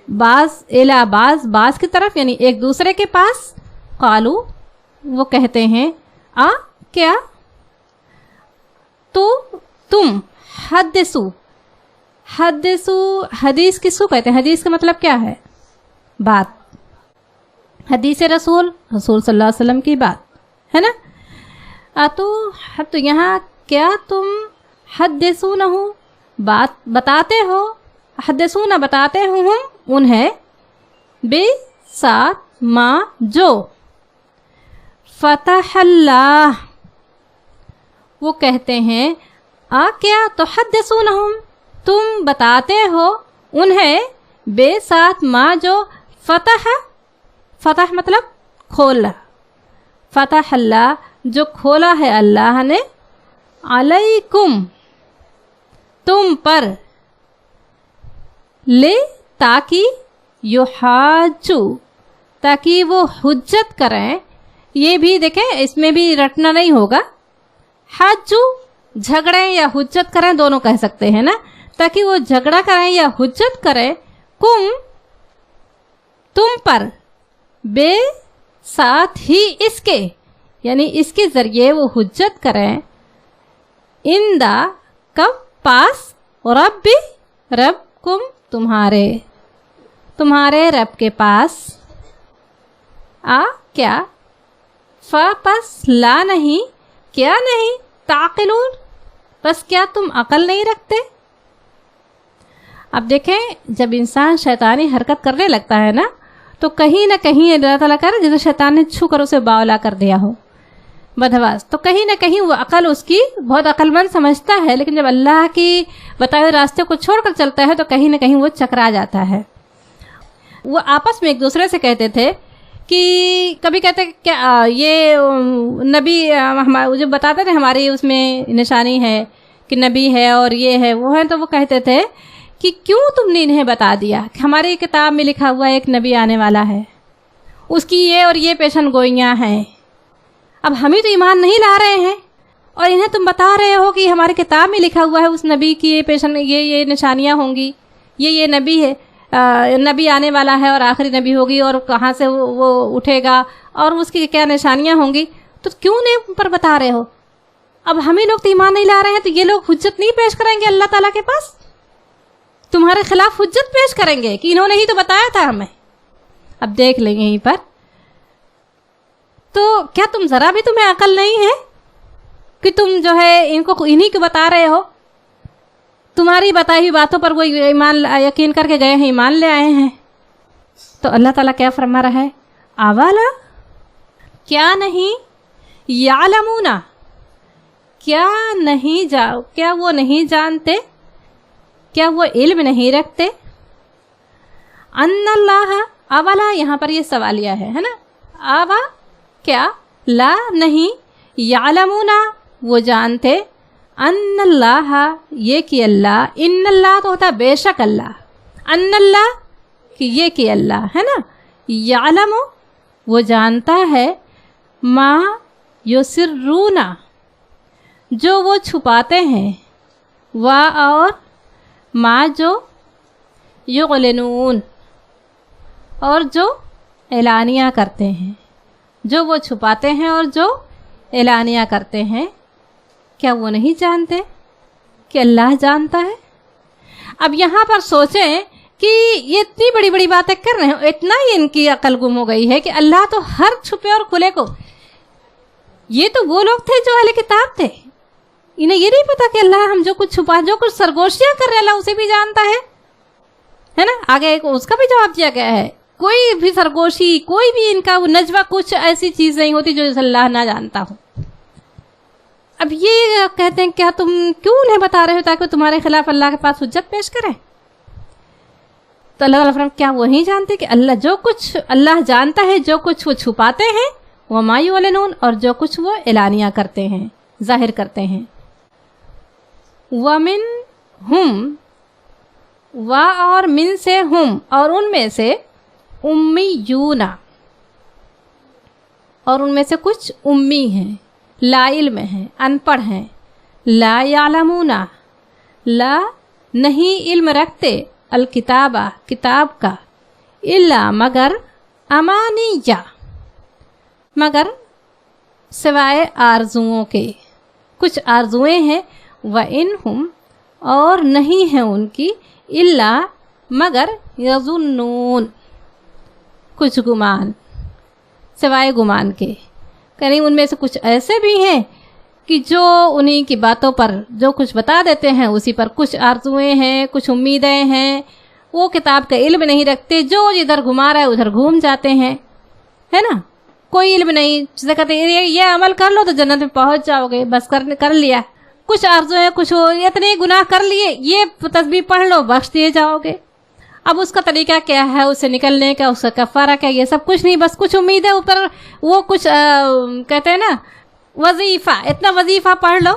Speaker 2: بعض الی بعض کی طرف، یعنی ایک دوسرے کے پاس، قالو وہ کہتے ہیں کیا تو تم حدثو حدیث کس کو کہتے ہیں؟ حدیث کا مطلب کیا ہے؟ بات. حدیث رسول صلی اللہ علیہ وسلم کی بات ہے نا. تو یہاں کیا تم حدثونہ بات بتاتے ہو، حدثونہ بتاتے ہو ہم انہیں، بے ساتھ ما جو فتح اللہ، وہ کہتے ہیں کیا تو حدثونہم تم بتاتے ہو انہیں، بے ساتھ ما جو فتح مطلب کھولا، فتح اللہ جو کھولا ہے اللہ نے، علیکم تم پر، لے تاکہ یحاجو تاکہ وہ حجت کریں. یہ بھی دیکھیں اس میں بھی رٹنا نہیں ہوگا، حاجو جھگڑیں یا حجت کریں دونوں کہہ سکتے ہیں نا، تاکہ وہ جھگڑا کریں یا حجت کریں، کم تم پر، بے ساتھ ہی اس کے، یعنی اس کے ذریعے وہ حجت کریں، اندا کب پاس، رب کم تمہارے رب کے پاس، کیا پس لا نہیں، کیا نہیں، تعقلون بس کیا تم عقل نہیں رکھتے. اب دیکھیں جب انسان شیطانی حرکت کرنے لگتا ہے نا، تو کہیں نہ کہیں اللہ تعالیٰ کہہ رہے جیسے شیطان نے چھو کر اسے باولا کر دیا ہو، بدحواس، تو کہیں نہ کہیں وہ عقل اس کی بہت عقل مند سمجھتا ہے، لیکن جب اللہ کی بتائے ہوئے راستے کو چھوڑ کر چلتا ہے تو کہیں نہ کہیں وہ چکرا جاتا ہے. وہ آپس میں ایک دوسرے سے کہتے تھے کہ کبھی کہتے کہ یہ نبی جو بتاتے تھے ہماری اس میں نشانی ہے کہ نبی ہے اور یہ ہے وہ ہے، تو وہ کہتے تھے کہ کیوں تم نے انہیں بتا دیا کہ ہماری کتاب میں لکھا ہوا ایک نبی آنے والا ہے، اس کی یہ اور یہ پیشن گوئیاں ہیں، اب ہم ہی تو ایمان نہیں لا رہے ہیں اور انہیں تم بتا رہے ہو کہ ہماری کتاب میں لکھا ہوا ہے اس نبی کی یہ پیشن یہ نشانیاں ہوں گی، یہ نبی ہے، نبی آنے والا ہے اور آخری نبی ہوگی اور کہاں سے وہ اٹھے گا اور اس کی کیا نشانیاں ہوں گی، تو کیوں نہیں پر بتا رہے ہو؟ اب ہم ہی لوگ تو ایمان نہیں لا رہے ہیں، تو یہ لوگ حجت نہیں پیش کریں گے اللہ تعالیٰ کے پاس؟ تمہارے خلاف حجت پیش کریں گے کہ انہوں نے ہی تو بتایا تھا ہمیں۔ اب دیکھ لیں گے یہیں پر، تو کیا تم ذرا بھی تمہیں عقل نہیں ہے کہ تم جو ہے ان کو انہی کو بتا رہے ہو؟ تمہاری بتائی ہوئی باتوں پر وہ ایمان یقین کر کے گئے ہیں، ایمان لے آئے ہیں۔ تو اللہ تعالیٰ کیا فرما رہا ہے؟ اوالا، کیا نہیں، یعلمون، کیا وہ نہیں جانتے، کیا وہ علم نہیں رکھتے، ان اللہ، اولا یہاں پر یہ سوالیہ ہے نا، آوا کیا، لا نہیں، یعلمون وہ جانتے، ان اللہ یہ کہ اللہ، ان اللہ تو ہوتا بے شک اللہ، ان اللہ کہ یہ کہ اللہ ہے نا، یعلم وہ جانتا ہے، ما یسرون جو وہ چھپاتے ہیں، وا اور ما جو یعلنون اور جو اعلانیہ کرتے ہیں، جو وہ چھپاتے ہیں اور جو اعلانیہ کرتے ہیں، کیا وہ نہیں جانتے کہ اللہ جانتا ہے؟ اب یہاں پر سوچیں کہ یہ اتنی بڑی بڑی باتیں کر رہے ہیں، اتنا ہی ان کی عقل گم ہو گئی ہے کہ اللہ تو ہر چھپے اور کھلے کو، یہ تو وہ لوگ تھے جو اہل کتاب تھے، انہیں یہ نہیں پتا کہ اللہ ہم جو کچھ چھپا، جو کچھ سرگوشیاں کر رہے ہیں اللہ اسے بھی جانتا ہے نا۔ آگے اس کا بھی جواب دیا گیا ہے، کوئی بھی سرگوشی، کوئی بھی ان کا نجوہ، کچھ ایسی چیز نہیں ہوتی جو اللہ نہ جانتا ہو۔ اب یہ کہتے ہیں کیا تم کیوں انہیں بتا رہے ہو تاکہ تمہارے خلاف اللہ کے پاس حجت پیش کریں؟ تو اللہ تعالیٰ فرماتے کیا وہ نہیں جانتے کہ اللہ جو کچھ اللہ جانتا ہے، جو کچھ وہ چھپاتے ہیں، وما یعلنون اور جو کچھ وہ اعلانیہ کرتے ہیں، ظاہر کرتے ہیں۔ ومن ہم، و اور من سے ہم اور ان میں سے، امیون اور ان میں سے کچھ امی ہیں، لا علم ہیں، ان پڑھ ہیں، لا یعلمون لا نہیں علم رکھتے، الکتابہ کتاب کا، الا مگر، امانیہ مگر سوائے آرزوؤں کے، کچھ آرزویں ہیں، وَإِنْهُمْ اور نہیں ہیں ان کی، الا مگر یظنون کچھ گمان، سوائے گمان کے، یعنی ان میں سے کچھ ایسے بھی ہیں کہ جو انہی کی باتوں پر جو کچھ بتا دیتے ہیں اسی پر کچھ آرزویں ہیں، کچھ امیدیں ہیں، وہ کتاب کا علم نہیں رکھتے، جو ادھر گھما رہا ہے ادھر گھوم جاتے ہیں، ہے نا، کوئی علم نہیں، جسے کہتے ہیں یہ عمل کر لو تو جنت میں پہنچ جاؤ گے، بس کر لیا، کچھ آرزویں، کچھ اتنے گناہ کر لیے، یہ تسبیح پڑھ لو بخش دیے جاؤ گے۔ اب اس کا طریقہ کیا ہے، اس سے نکلنے کا، اس کا کفارہ کیا، یہ سب کچھ نہیں، بس کچھ امید ہے اوپر، وہ کچھ کہتے ہیں نا وظیفہ، اتنا وظیفہ پڑھ لو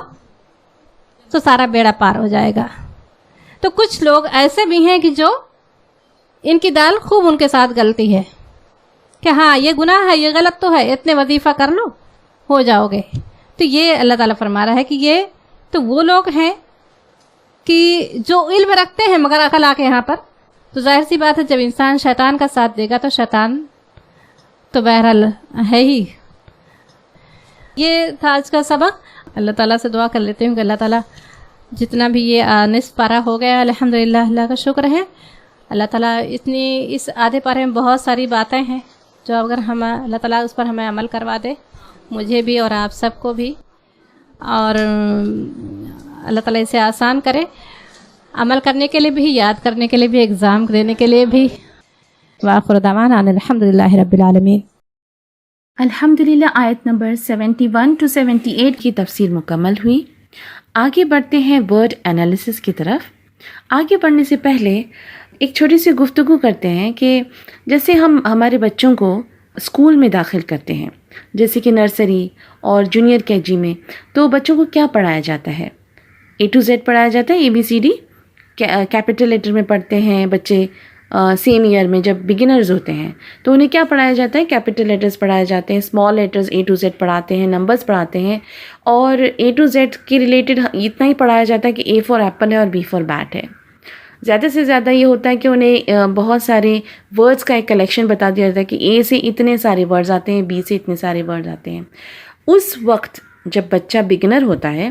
Speaker 2: تو سارا بیڑا پار ہو جائے گا۔ تو کچھ لوگ ایسے بھی ہیں کہ جو ان کی دال خوب ان کے ساتھ گلتی ہے کہ ہاں یہ گناہ ہے، یہ غلط تو ہے، اتنے وظیفہ کر لو ہو جاؤ گے۔ تو یہ اللہ تعالیٰ فرما رہا ہے کہ یہ تو وہ لوگ ہیں کہ جو علم رکھتے ہیں مگر عقل آ کے یہاں پر، تو ظاہر سی بات ہے جب انسان شیطان کا ساتھ دے گا تو شیطان تو بہرحال ہے ہی۔ یہ تھا آج کا سبق۔ اللہ تعالیٰ سے دعا کر لیتے ہوں کہ اللہ تعالیٰ جتنا بھی یہ نصف پارہ ہو گیا الحمدللہ، اللہ کا شکر ہے، اللہ تعالیٰ اس آدھے پارے میں بہت ساری باتیں ہیں جو اگر ہم اللہ تعالیٰ اس پر ہمیں عمل کروا دے، مجھے بھی اور آپ سب کو بھی، اور اللہ تعالیٰ اسے آسان کرے، عمل کرنے کے لیے بھی، یاد کرنے کے لیے بھی، ایگزام دینے کے لیے بھی۔ وآخر دعوانا الحمدللہ رب العالمین۔
Speaker 3: الحمدللہ آیت نمبر 71 to 78 کی تفسیر مکمل ہوئی۔ آگے بڑھتے ہیں ورڈ انالیسس کی طرف۔ آگے بڑھنے سے پہلے ایک چھوٹی سی گفتگو کرتے ہیں کہ جیسے ہم ہمارے بچوں کو اسکول میں داخل کرتے ہیں جیسے کہ نرسری اور جونیئر KG میں، تو بچوں کو کیا پڑھایا جاتا ہے؟ A to Z پڑھایا جاتا ہے، ABCD کیپٹل لیٹر میں پڑھتے ہیں بچے. سیم ایئر میں جب بگنرز ہوتے ہیں تو انہیں کیا پڑھایا جاتا ہے؟ کیپٹل لیٹرز پڑھائے جاتے ہیں، small letters A to Z پڑھاتے ہیں، نمبرز پڑھاتے ہیں، اور A to Z کے ریلیٹڈ اتنا ہی پڑھایا جاتا ہے کہ A فار ایپل ہے اور B فار بیٹ ہے. زیادہ سے زیادہ یہ ہوتا ہے کہ انہیں بہت سارے ورڈز کا ایک کلیکشن بتا دیا جاتا ہے کہ A سے اتنے سارے ورڈز آتے ہیں، B سے اتنے سارے ورڈز آتے ہیں. اس وقت جب بچہ بگنر ہوتا ہے،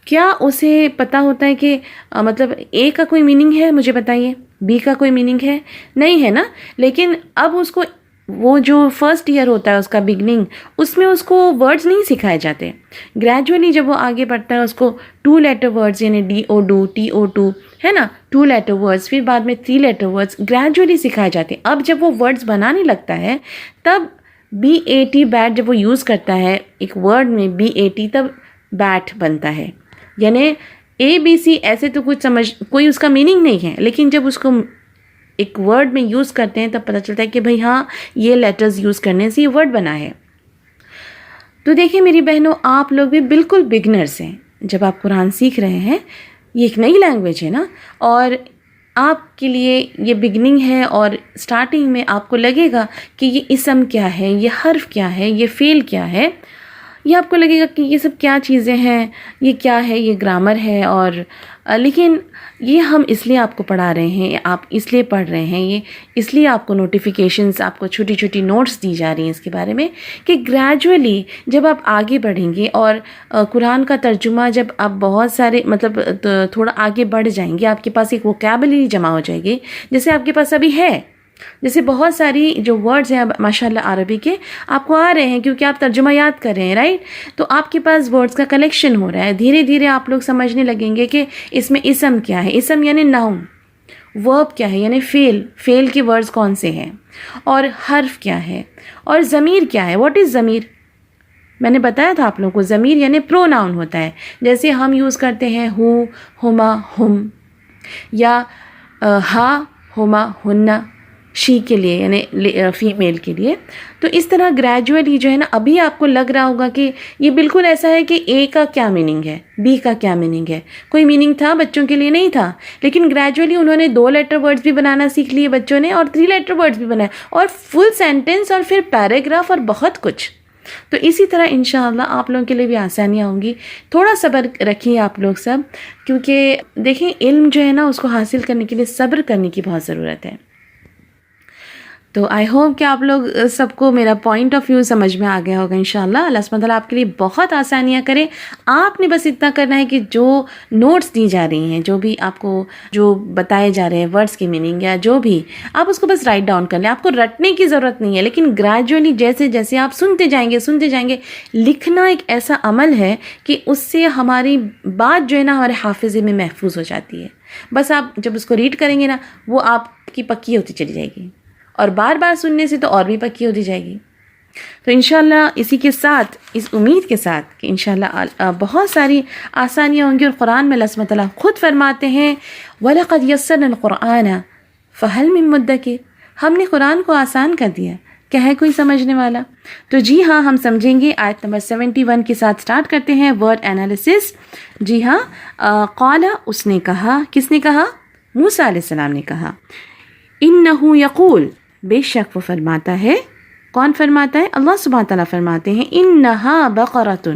Speaker 3: کیا اسے پتہ ہوتا ہے کہ مطلب A کا کوئی میننگ ہے؟ مجھے بتائیے. B کا کوئی میننگ ہے؟ نہیں ہے نا. لیکن اب اس کو وہ جو فرسٹ ایئر ہوتا ہے اس کا بگننگ، اس میں اس کو ورڈز نہیں سکھائے جاتے. گریجولی جب وہ آگے بڑھتا ہے اس کو 2 لیٹر ورڈز یعنی DO2 TO2 ہے نا، 2 لیٹر ورڈز، پھر بعد میں 3 لیٹر ورڈز گریجولی سکھائے جاتے ہیں. اب جب وہ ورڈز بنانے لگتا ہے تب BAT بیٹ جب وہ یوز کرتا ہے ایک ورڈ میں BAT، تب بیٹ بنتا ہے. یعنی ABC ایسے تو کچھ کوئی اس کا میننگ نہیں ہے، لیکن جب اس کو ایک ورڈ میں یوز کرتے ہیں تب پتہ چلتا ہے کہ بھئی ہاں یہ لیٹرز یوز کرنے سے یہ ورڈ بنا ہے. تو دیکھیں میری بہنوں، آپ لوگ بھی بالکل بگنرز ہیں. جب آپ قرآن سیکھ رہے ہیں، یہ ایک نئی لینگویج ہے نا، اور آپ کے لیے یہ بگننگ ہے، اور سٹارٹنگ میں آپ کو لگے گا کہ یہ اسم کیا ہے، یہ حرف کیا ہے، یہ فعل کیا ہے. یہ آپ کو لگے گا کہ یہ سب کیا چیزیں ہیں، یہ کیا ہے، یہ گرامر ہے. اور لیکن یہ ہم اس لیے آپ کو پڑھا رہے ہیں، آپ اس لیے پڑھ رہے ہیں، یہ اس لیے آپ کو نوٹیفیکیشنز، آپ کو چھوٹی چھوٹی نوٹس دی جا رہی ہیں اس کے بارے میں کہ گریجولی جب آپ آگے بڑھیں گے اور قرآن کا ترجمہ جب آپ بہت سارے مطلب تھوڑا آگے بڑھ جائیں گے، آپ کے پاس ایک ووکیبلری جمع ہو جائے گی جیسے آپ کے پاس ابھی ہے. جیسے بہت ساری جو ورڈز ہیں اب ماشاءاللہ عربی کے آپ کو آ رہے ہیں کیونکہ آپ ترجمہ یاد کر رہے ہیں، رائٹ؟ تو آپ کے پاس ورڈز کا کلیکشن ہو رہا ہے. دھیرے دھیرے آپ لوگ سمجھنے لگیں گے کہ اس میں اسم کیا ہے، اسم یعنی ناؤن، ورب کیا ہے یعنی فعل کے ورڈز کون سے ہیں، اور حرف کیا ہے، اور ضمیر کیا ہے. واٹ از ضمیر؟ میں نے بتایا تھا آپ لوگوں کو، ضمیر یعنی پروناؤن ہوتا ہے. جیسے ہم یوز کرتے ہیں ہو، ہما، ہم، یا ہا، ہما، ہنہ شی کے لیے یعنی فیمیل کے لیے. تو اس طرح گریجولی جو ہے نا، ابھی آپ کو لگ رہا ہوگا کہ یہ بالکل ایسا ہے کہ A کا کیا میننگ ہے، B کا کیا میننگ ہے. کوئی میننگ تھا بچوں کے لیے؟ نہیں تھا. لیکن گریجولی انہوں نے 2 لیٹر ورڈز بھی بنانا سیکھ لیے بچوں نے، اور 3 لیٹر ورڈز بھی بنائے، اور فل سینٹنس، اور پھر پیراگراف، اور بہت کچھ. تو اسی طرح انشاءاللہ آپ لوگوں کے لیے بھی آسانیاں ہوں گی. تھوڑا صبر رکھیے آپ لوگ سب، کیونکہ دیکھیں علم جو ہے نا اس کو حاصل کرنے کے لیے صبر کرنے کی بہت ضرورت ہے. تو آئی ہوپ کہ آپ لوگ سب کو میرا پوائنٹ آف ویو سمجھ میں آ گیا ہوگا انشاءاللہ. اللہ سبحانہ تعالیٰ آپ کے لیے بہت آسانیاں کرے. آپ نے بس اتنا کرنا ہے کہ جو نوٹس دی جا رہی ہیں، جو بھی آپ کو جو بتائے جا رہے ہیں ورڈس کی میننگ یا جو بھی، آپ اس کو بس رائٹ ڈاؤن کر لیں. آپ کو رٹنے کی ضرورت نہیں ہے، لیکن گریجولی جیسے جیسے آپ سنتے جائیں گے. لکھنا ایک ایسا عمل ہے کہ اس سے ہماری بات جو ہے نا ہمارے حافظے میں محفوظ ہو جاتی ہے. بس آپ جب اس کو ریڈ کریں گے نا، وہ آپ کی پکی ہوتی چلی جائے گی، اور بار بار سننے سے تو اور بھی پکی ہوتی جائے گی. تو انشاءاللہ اسی کے ساتھ، اس امید کے ساتھ کہ انشاءاللہ بہت ساری آسانیاں ہوں گی. اور قرآن میں اللہ سبحانہ تعالیٰ خود فرماتے ہیں وَلَقَدْ يَسَّرْنَا الْقُرْآنَ فَهَلْ مِن مُدَّكِرٍ، ہم نے قرآن کو آسان کر دیا، کیا ہے کوئی سمجھنے والا؟ تو جی ہاں، ہم سمجھیں گے. آیت نمبر 71 کے ساتھ سٹارٹ کرتے ہیں ورڈ انالیسس. جی ہاں، قال، اس نے کہا. کس نے کہا؟ موسیٰ علیہ السلام نے کہا. انہو یقول، بے شک وہ فرماتا ہے. کون فرماتا ہے؟ اللہ سبحانہ تعالیٰ فرماتے ہیں انہا بقرۃ،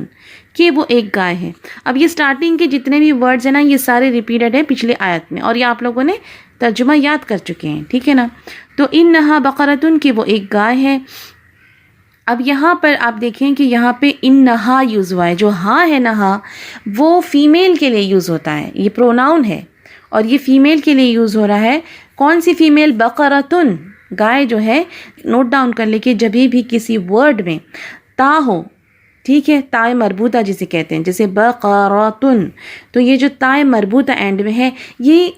Speaker 3: کہ وہ ایک گائے ہے. اب یہ سٹارٹنگ کے جتنے بھی ورڈز ہیں نا، یہ سارے ریپیٹڈ ہیں پچھلے آیت میں، اور یہ آپ لوگوں نے ترجمہ یاد کر چکے ہیں، ٹھیک ہے نا. تو انہا بقرۃ، کہ وہ ایک گائے ہے. اب یہاں پر آپ دیکھیں کہ یہاں پہ انہا یوز ہوا ہے. جو ہاں ہے نہا، وہ فیمیل کے لیے یوز ہوتا ہے، یہ پروناؤن ہے، اور یہ فیمیل کے لیے یوز ہو رہا ہے. کون سی فیمیل؟ بقرۃن، گائے جو ہے. نوٹ ڈاؤن کر لے کہ جبھی بھی کسی ورڈ میں تا ہو، ٹھیک ہے، تائے مربوطہ جسے کہتے ہیں، جیسے بقراتن، تو یہ جو تائے مربوطہ اینڈ میں ہے، یہ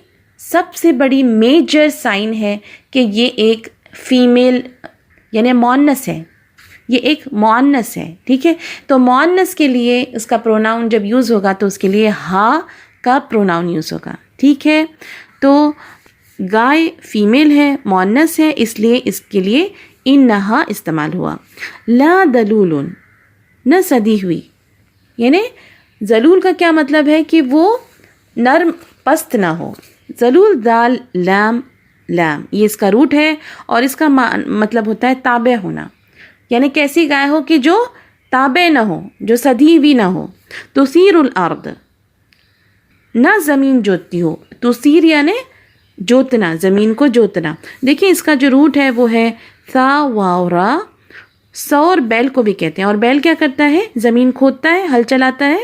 Speaker 3: سب سے بڑی میجر سائن ہے کہ یہ ایک فیمیل یعنی مؤنث ہے، یہ ایک مؤنث ہے، ٹھیک ہے. تو مؤنث کے لیے اس کا پروناؤن جب یوز ہوگا تو اس کے لیے ہا کا پروناؤن یوز ہوگا، ٹھیک ہے. تو گائے فیمیل ہے، مؤنث ہے، اس لیے اس کے لیے انہا استعمال ہوا. لا دلول نہ سدی ہوئی، یعنی ذلول کا کیا مطلب ہے کہ وہ نرم پست نہ ہو. ذلول دال لام لام یہ اس کا روٹ ہے اور اس کا مطلب ہوتا ہے تابع ہونا، یعنی کیسی گائے ہو کہ جو تابع نہ ہو، جو سدھی ہوئی نہ ہو. تثیر الارض نہ زمین جوتتی ہو، تثیر یعنی جوتنا، زمین کو جوتنا. دیکھیں اس کا جو روٹ ہے وہ ہے ثا واو را. سور بیل کو بھی کہتے ہیں، اور بیل کیا کرتا ہے؟ زمین کھودتا ہے، ہل چلاتا ہے.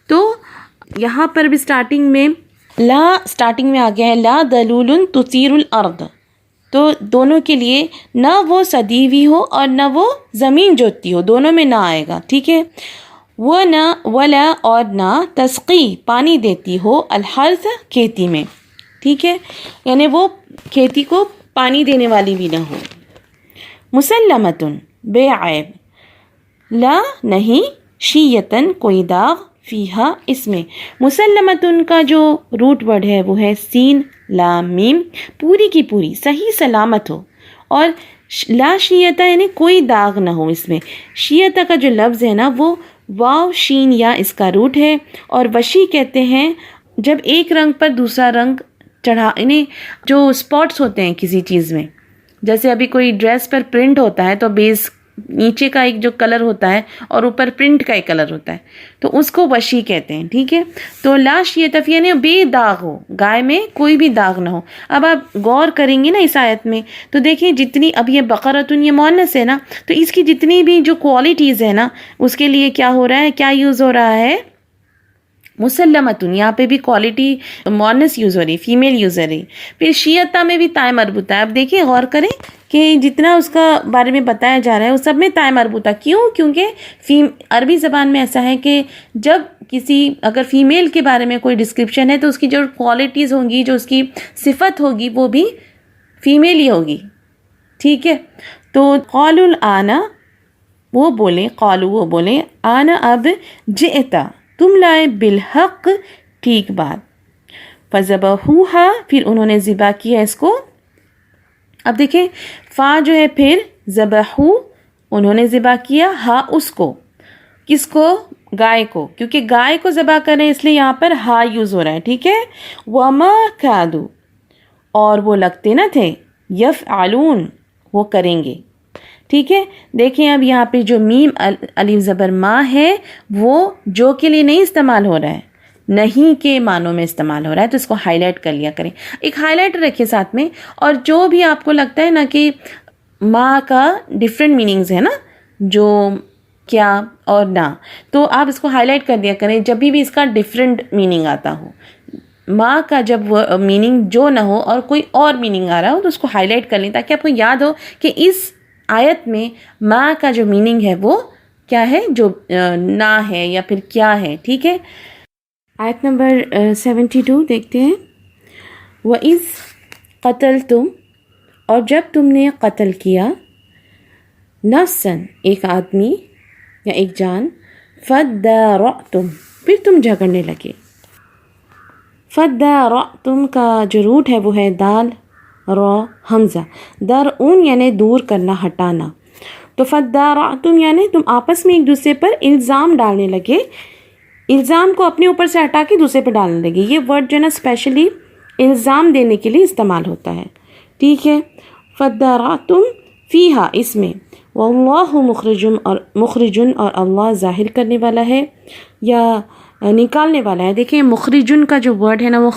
Speaker 3: تو یہاں پر بھی سٹارٹنگ میں آ گیا ہے لا دلول تثیر الارض، تو دونوں کے لیے نہ وہ سدی ہوئی ہو اور نہ وہ زمین جوتتی ہو، دونوں میں نہ آئے گا. ٹھیک ہے. وہ نہ ولا اور نہ تسقی پانی دیتی ہو الحرث کھیتی میں. ٹھیک ہے، یعنی وہ کھیتی کو پانی دینے والی بھی نہ ہو. مسلمتن بے عیب، لا نہیں، شیئتن کوئی داغ، فیہا اس میں. مسلمتن کا جو روٹ ورڈ ہے وہ ہے سین لام میم، پوری کی پوری صحیح سلامت ہو. اور لا شیئتا یعنی کوئی داغ نہ ہو اس میں. شیئتا کا جو لفظ ہے نا وہ واو شین یا اس کا روٹ ہے. اور وشی کہتے ہیں جب ایک رنگ پر دوسرا رنگ چڑھا، یعنی جو اسپاٹس ہوتے ہیں کسی چیز میں، جیسے ابھی کوئی ڈریس پر پرنٹ ہوتا ہے تو بیس نیچے کا ایک جو کلر ہوتا ہے اور اوپر پرنٹ کا ایک کلر ہوتا ہے، تو اس کو وشی کہتے ہیں. ٹھیک ہے. تو لا شیئت یعنی بے داغ ہو، گائے میں کوئی بھی داغ نہ ہو. اب آپ غور کریں گے نا اس آیت میں تو دیکھیں جتنی، اب یہ بقرتن یہ مؤنث ہے نا، تو اس کی جتنی بھی جو کوالٹیز ہے نا اس کے لیے کیا ہو رہا ہے، کیا یوز ہو رہا ہے؟ مسلمتن. یہاں پہ بھی کوالٹی مؤنث یوز ہو رہی، فیمیل یوز ہو رہی. پھر شیعتا میں بھی تائے مربوطہ ہے. اب دیکھیں غور کریں کہ جتنا اس کا بارے میں بتایا جا رہا ہے وہ سب میں تائے مربوطہ. کیوں؟ کیونکہ عربی زبان میں ایسا ہے کہ جب اگر فیمیل کے بارے میں کوئی ڈسکرپشن ہے تو اس کی جو کوالٹیز ہوں گی، جو اس کی صفت ہوگی وہ بھی فیمیل ہی ہوگی. ٹھیک ہے. تو قالوا الآن وہ بولے آنا اب جئتا تم لائے بالحق ٹھیک بات. فذبحوها پھر انہوں نے ذبح کیا اس کو. اب دیکھیں فا جو ہے پھر ذبحو انہوں نے ذبح کیا، ہا اس کو، کس کو؟ گائے کو، کیونکہ گائے کو ذبح کریں اس لیے یہاں پر ہا یوز ہو رہا ہے. ٹھیک ہے. وما کادو اور وہ لگتے نہ تھے، یفعلون وہ کریں گے. ٹھیک ہے. دیکھیں اب یہاں پہ جو میم الف زبر ما ہے وہ جو کے لیے نہیں استعمال ہو رہا ہے، نہیں کے معنوں میں استعمال ہو رہا ہے، تو اس کو ہائی لائٹ کر لیا کریں. ایک ہائی لائٹ رکھے ساتھ میں. اور جو بھی آپ کو لگتا ہے نا کہ ما کا ڈفرینٹ میننگز ہے نا، جو کیا اور نہ، تو آپ اس کو ہائی لائٹ کر دیا کریں جب بھی اس کا ڈفرینٹ میننگ آتا ہو. ماں کا جب وہ میننگ جو نہ ہو اور کوئی اور میننگ آ رہا ہو تو اس کو ہائی لائٹ کر لیں تاکہ آپ کو یاد ہو کہ اس آیت میں ماں کا جو میننگ ہے وہ کیا ہے، جو نہ ہے یا پھر کیا ہے. ٹھیک ہے. آیت نمبر 72 دیکھتے ہیں. وَإِذْ قَتَلْتُمْ اور جب تم نے قتل کیا، نفسن ایک آدمی یا ایک جان، فَدَّارَعْتُمْ پھر تم جھگڑنے لگے. فَدَّارَعْتُمْ کا جو روٹ ہے وہ ہے دال را حمزہ، درعون یعنی دور کرنا، ہٹانا. تو فَدَّارَعْتُمْ یعنی تم آپس میں ایک دوسرے پر الزام ڈالنے لگے، الزام کو اپنے اوپر سے ہٹا کے دوسرے پہ ڈالنے لگے. یہ ورڈ جو ہے نا اسپیشلی الزام دینے کے لیے استعمال ہوتا ہے. ٹھیک ہے. فَدَّارَعْتُمْ فِيهَا اس میں، وَاللَّهُ مُخْرِجٌ اور اللہ ظاہر کرنے والا ہے یا نکالنے والا ہے. دیکھیں مخرجن کا جو ورڈ ہے نا وہ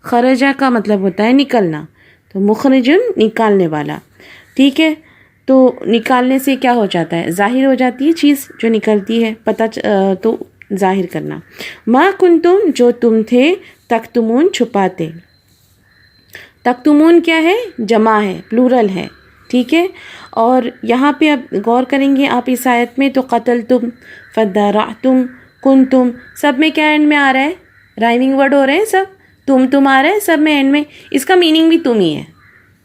Speaker 3: خرجہ کا مطلب ہوتا ہے نکلنا، تو مخرجن نکالنے والا. ٹھیک ہے. تو نکالنے سے کیا ہو جاتا ہے، ظاہر ہو جاتی ہے چیز جو نکلتی ہے، تو ظاہر کرنا. ما کنتم جو تم تھے، تکتمون چھپاتے. تکتمون کیا ہے، جمع ہے، پلورل ہے. ٹھیک ہے. اور یہاں پہ اب غور کریں گے آپ اس آیت میں تو قتلتم، فدارعتم، کنتم سب میں کیا اینڈ میں آ رہا ہے، رائمنگ ورڈ ہو رہے ہیں سب، تم آ رہے ہیں سب میں اینڈ میں، اس کا میننگ بھی تم ہی ہے.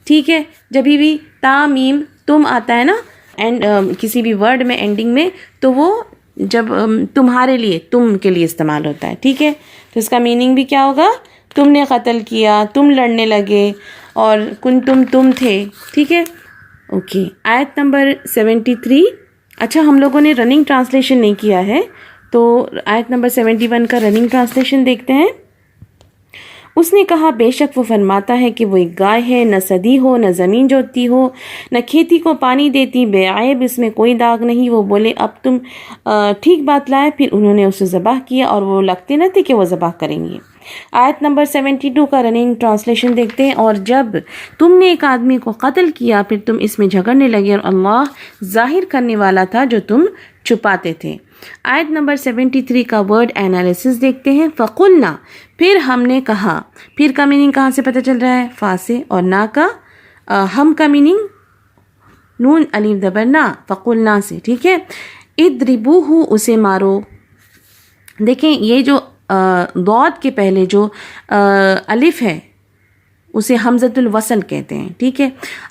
Speaker 3: ٹھیک ہے. جبھی بھی تا میم تم آتا ہے نا اینڈ کسی بھی ورڈ میں اینڈنگ میں، تو وہ جب تمہارے لیے، تم کے لیے استعمال ہوتا ہے. ٹھیک ہے. تو اس کا میننگ بھی کیا ہوگا، تم نے قتل کیا، تم لڑنے لگے، اور کنتم تم تھے. ٹھیک ہے. اوکے آیت نمبر 73. اچھا ہم لوگوں نے رننگ ٹرانسلیشن نہیں کیا ہے تو آیت نمبر 71 کا رننگ ٹرانسلیشن دیکھتے ہیں. اس نے کہا بے شک وہ فرماتا ہے کہ وہ ایک گائے ہے، نہ سدی ہو نہ زمین جوتتی ہو نہ کھیتی کو پانی دیتی، بے عیب اس میں کوئی داغ نہیں. وہ بولے اب تم ٹھیک بات لائے. پھر انہوں نے اسے ذبح کیا اور وہ لگتے نہ تھے کہ وہ ذبح کریں گے. آیت نمبر 72 کا رننگ ٹرانسلیشن دیکھتے ہیں. اور جب تم نے ایک آدمی کو قتل کیا پھر تم اس میں جھگڑنے لگے اور اللہ ظاہر کرنے والا تھا جو تم چھپاتے تھے. آیت نمبر 73 کا ورڈ انالیسس دیکھتے ہیں. فقلنا پھر ہم نے کہا. پھر کا میننگ کہاں سے پتہ چل رہا ہے؟ فا سے. اور نا کا ہم کا میننگ نون الف زبر نا فقلنا سے. ٹھیک ہے. اضربوہ اسے مارو. دیکھیں یہ جو ضاد کے پہلے جو الف ہے اسے حمزۃ الوصل کہتے ہیں. ٹھیک ہے.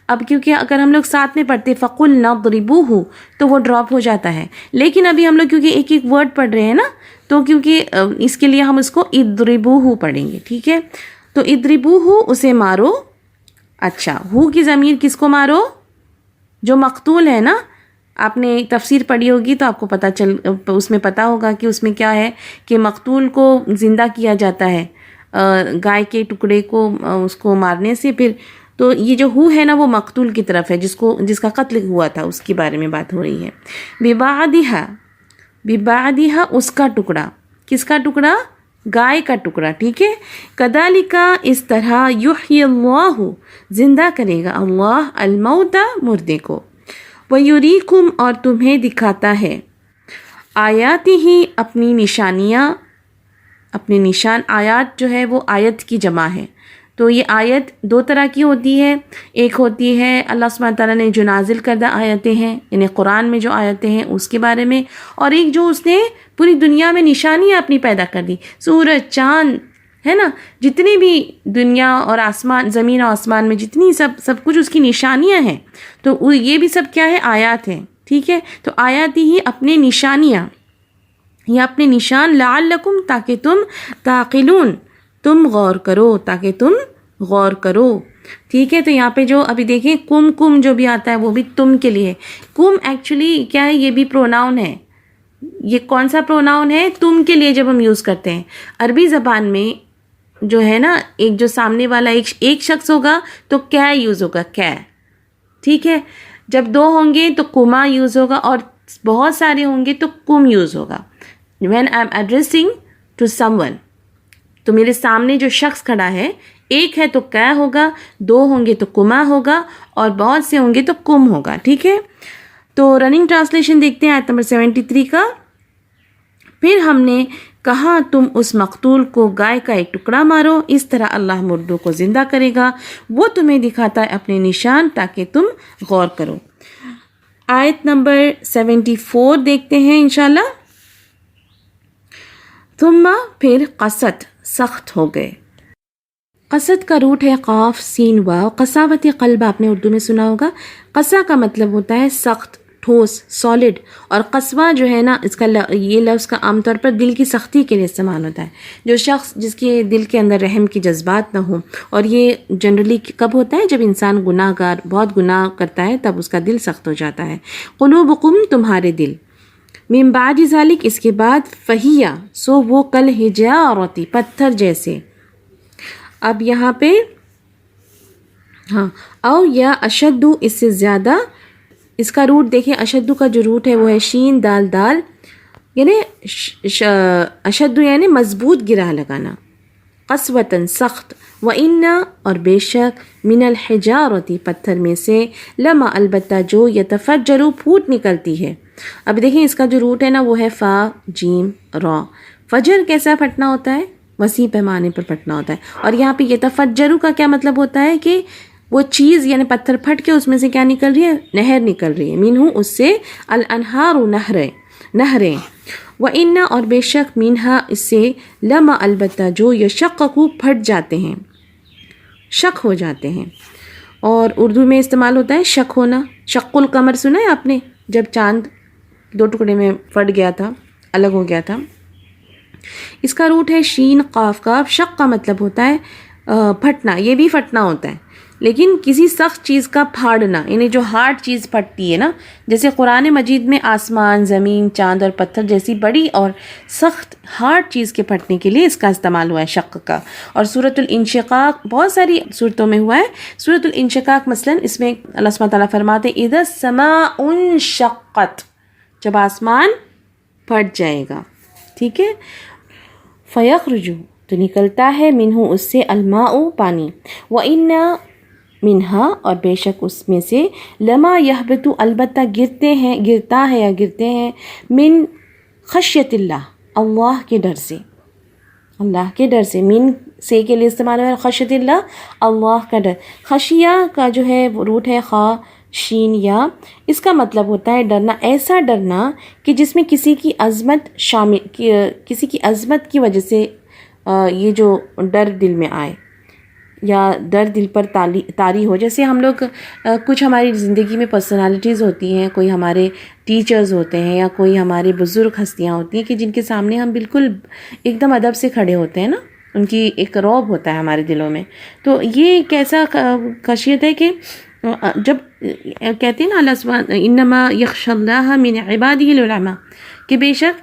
Speaker 3: اب کیونکہ اگر ہم لوگ ساتھ میں پڑھتے فقلنا اضربوہ تو وہ ڈراپ ہو جاتا ہے. لیکن ابھی ہم لوگ کیونکہ ایک ایک ورڈ پڑھ رہے ہیں نا تو کیونکہ اس کے لیے ہم اس کو اضربوہ پڑھیں گے. ٹھیک ہے. تو اضربوہ اسے مارو. اچھا ہو کی ضمیر کس کو مارو؟ جو مقتول ہے نا. آپ نے تفسیر پڑھی ہوگی تو آپ کو اس میں پتہ ہوگا کہ اس میں کیا ہے کہ مقتول کو زندہ کیا جاتا ہے گائے کے ٹکڑے کو اس کو مارنے سے. پھر تو یہ جو ہو ہے نا وہ مقتول کی طرف ہے جس کا قتل ہوا تھا اس کے بارے میں بات ہو رہی ہے. ببعدہا اس کا ٹکڑا. کس کا ٹکڑا؟ گائے کا ٹکڑا. ٹھیک ہے. کذالک اس طرح یحیی اللہ زندہ کرے گا اللہ الموت مردے کو. وَيُرِيكُمْ اور تمہیں دکھاتا ہے آیاتہ اپنی نشانیاں. اپنے نشان آیات جو ہے وہ آیت کی جمع ہے. تو یہ آیت دو طرح کی ہوتی ہے. ایک ہوتی ہے اللہ سبحانہ تعالیٰ نے جو نازل کردہ آیتیں ہیں یعنی قرآن میں جو آیتیں ہیں اس کے بارے میں. اور ایک جو اس نے پوری دنیا میں نشانیاں اپنی پیدا کر دی. سورج چاند ہے نا جتنی بھی دنیا اور آسمان زمین اور آسمان میں جتنی سب کچھ اس کی نشانیاں ہیں تو یہ بھی سب کیا ہے؟ آیات ہیں. ٹھیک ہے. تو آیات ہی اپنے نشانیاں یا اپنے نشان لعلکم تاکہ تم تعقلون تم غور کرو تاکہ تم غور کرو. ٹھیک ہے. تو یہاں پہ جو ابھی دیکھیں کم جو بھی آتا ہے وہ بھی تم کے لیے. کم ایکچولی کیا ہے؟ یہ بھی پروناؤن ہے. یہ کون سا پروناؤن ہے؟ تم کے لیے جب ہم یوز کرتے ہیں عربی زبان میں جو ہے نا ایک جو سامنے والا ایک شخص ہوگا تو کیا یوز ہوگا؟ کیا. ٹھیک ہے. جب دو ہوں گے تو کما یوز ہوگا اور بہت سارے ہوں گے تو کم یوز ہوگا. when I'm addressing to someone تو میرے سامنے جو شخص کھڑا ہے ایک ہے تو کیا ہوگا، دو ہوں گے تو کما ہوگا اور بہت سے ہوں گے تو کم ہوگا. ٹھیک ہے. تو رننگ ٹرانسلیشن دیکھتے ہیں آیت نمبر 73 کا. پھر ہم نے کہا تم اس مقتول کو گائے کا ایک ٹکڑا مارو. اس طرح اللہ مردوں کو زندہ کرے گا. وہ تمہیں دکھاتا ہے اپنے نشان تاکہ تم غور کرو. آیت نمبر 74 دیکھتے ہیں انشاءاللہ. ثم پھر قست سخت ہو گئے. قصد کا روٹ ہے قاف سین واو. قساوت قلب آپ نے اردو میں سنا ہوگا. قسا کا مطلب ہوتا ہے سخت، ٹھوس، سالڈ. اور قسوہ جو ہے نا اس کا یہ لفظ کا عام طور پر دل کی سختی کے لیے استعمال ہوتا ہے. جو شخص جس کے دل کے اندر رحم کی جذبات نہ ہوں. اور یہ جنرلی کب ہوتا ہے؟ جب انسان گناہ گار بہت گناہ کرتا ہے تب اس کا دل سخت ہو جاتا ہے. قلوبکم تمہارے دل. من بعد ذالک اس کے بعد فہیہ سو وہ کل حجارتی پتھر جیسے. اب یہاں پہ او یا اشدو اس سے زیادہ. اس کا روٹ دیکھیں اشدو کا جو روٹ ہے وہ ہے شین دال دال یعنی اشدو یعنی مضبوط گرہ لگانا. قسوتاً سخت. وَإِنَّ اور بے شک من الحجارتی پتھر میں سے لما البتہ جو یتفجرو پھوٹ نکلتی ہے. اب دیکھیں اس کا جو روٹ ہے نا وہ ہے فا جیم را. فجر کیسا پھٹنا ہوتا ہے؟ وسیع پیمانے پر پھٹنا ہوتا ہے. اور یہاں پہ یتفجرو کا کیا مطلب ہوتا ہے کہ وہ چیز یعنی پتھر پھٹ کے اس میں سے کیا نکل رہی ہے؟ نہر نکل رہی ہے. مینہو اس سے الانہار نہریں. وَإِنَّ اور بے شک مینہا اس سے لما البتہ جو یشققو پھٹ جاتے ہیں، شک ہو جاتے ہیں. اور اردو میں استعمال ہوتا ہے شک ہونا. شق القمر سنا ہے آپ نے؟ جب چاند دو ٹکڑے میں پھٹ گیا تھا، الگ ہو گیا تھا. اس کا روٹ ہے شین قاف کاف. شق کا مطلب ہوتا ہے پھٹنا، یہ بھی پھٹنا ہوتا ہے، لیکن کسی سخت چیز کا پھاڑنا، یعنی جو ہارڈ چیز پھٹتی ہے نا، جیسے قرآن مجید میں آسمان، زمین، چاند اور پتھر جیسی بڑی اور سخت ہارڈ چیز کے پھٹنے کے لیے اس کا استعمال ہوا ہے شق کا. اور سورۃ الانشقاق بہت ساری صورتوں میں ہوا ہے. سورۃ الانشقاق مثلاً اس میں اللہ سبحانہ تعالیٰ فرماتے ہیں اذا السماء انشقت، جب آسمان پھٹ جائے گا، ٹھیک ہے. فیخرج، تو نکلتا ہے، منہ اس سے، الماء پانی، وَإِنَّا منہا، اور بے شک اس میں سے، لما یہبط، البتہ گرتے ہیں، من خشیت اللہ، اللہ کے ڈر سے، اللہ کے ڈر سے. من سے کے لیے استعمال ہوا ہے، خشیت اللہ، اللہ کا ڈر. خشیہ کا جو ہے وہ روٹ ہے خا شین یا، اس کا مطلب ہوتا ہے ڈرنا، ایسا ڈرنا کہ جس میں کسی کی عظمت شامل، کسی کی عظمت کی وجہ سے یہ جو ڈر دل میں آئے یا ڈر دل پر طاری ہو. جیسے ہم لوگ کچھ ہماری زندگی میں پرسنالٹیز ہوتی ہیں، کوئی ہمارے ٹیچرز ہوتے ہیں یا کوئی ہمارے بزرگ ہستیاں ہوتی ہیں کہ جن کے سامنے ہم بالکل ایک دم ادب سے کھڑے ہوتے ہیں نا، ان کی ایک رعب ہوتا ہے ہمارے دلوں میں. تو یہ ایک ایسا خشیت ہے کہ جب کہتے ہیں نا اللہ سبحانہ انما یخشی اللہ من عبادہ العلماء، کہ بے شک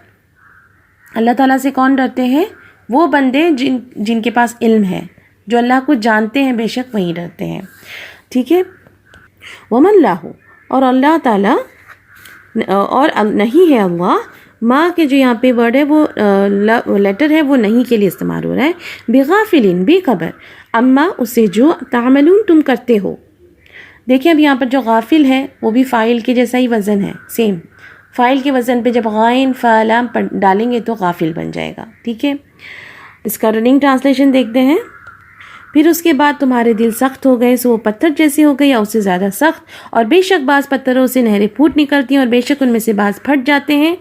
Speaker 3: اللہ تعالیٰ سے کون ڈرتے ہیں؟ وہ بندے جن کے پاس علم ہے، جو اللہ کو جانتے ہیں، بے شک وہی ڈرتے ہیں، ٹھیک ہے. وَمَا اللَّهُ، اور اللہ تعالیٰ، اور نہیں ہے اللہ، ماں کے جو یہاں پہ ورڈ ہے وہ لیٹر ہے، وہ نہیں کے لیے استعمال ہو رہا ہے. بغافلٍ، بے خبر، اما اسے جو، تعملون تم کرتے ہو. دیکھیں اب یہاں پر جو غافل ہے وہ بھی فاعل کے جیسا ہی وزن ہے، سیم فاعل کے وزن پہ جب غائن فعلام ڈالیں گے تو غافل بن جائے گا، ٹھیک ہے. اس کا رننگ ٹرانسلیشن دیکھتے ہیں. پھر اس کے بعد تمہارے دل سخت ہو گئے، سو وہ پتھر جیسے ہو گئے یا اس سے زیادہ سخت، اور بے شک بعض پتھروں سے نہریں پھوٹ نکلتی ہیں، اور بے شک ان میں سے بعض پھٹ جاتے ہیں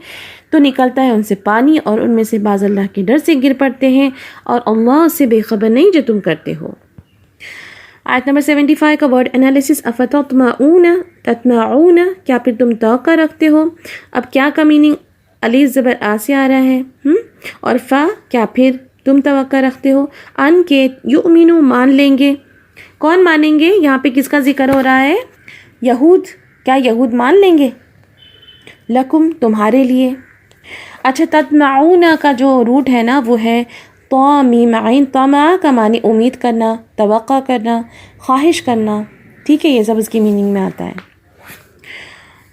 Speaker 3: تو نکلتا ہے ان سے پانی، اور ان میں سے بعض اللہ کے ڈر سے گر پڑتے ہیں، اور اللہ اس سے بے خبر نہیں جو تم کرتے ہو. آیت نمبر 75 کا ورڈ انالیسس. افتطمعون، تطمعون، کیا پھر تم توقع رکھتے ہو. اب کیا کا میننگ علی زبر آ سے آ رہا ہے، اور فا، کیا پھر تم توقع رکھتے ہو، ان کے یؤمنو، مان لیں گے. کون مانیں گے؟ یہاں پہ کس کا ذکر ہو رہا ہے؟ یہود. کیا یہود مان لیں گے؟ لکم، تمہارے لیے. اچھا، تطمعون کا جو روٹ ہے نا وہ ہے طا میم عین. طمع کا معنی امید کرنا، توقع کرنا، خواہش کرنا، ٹھیک ہے، یہ سب اس کی میننگ میں آتا ہے.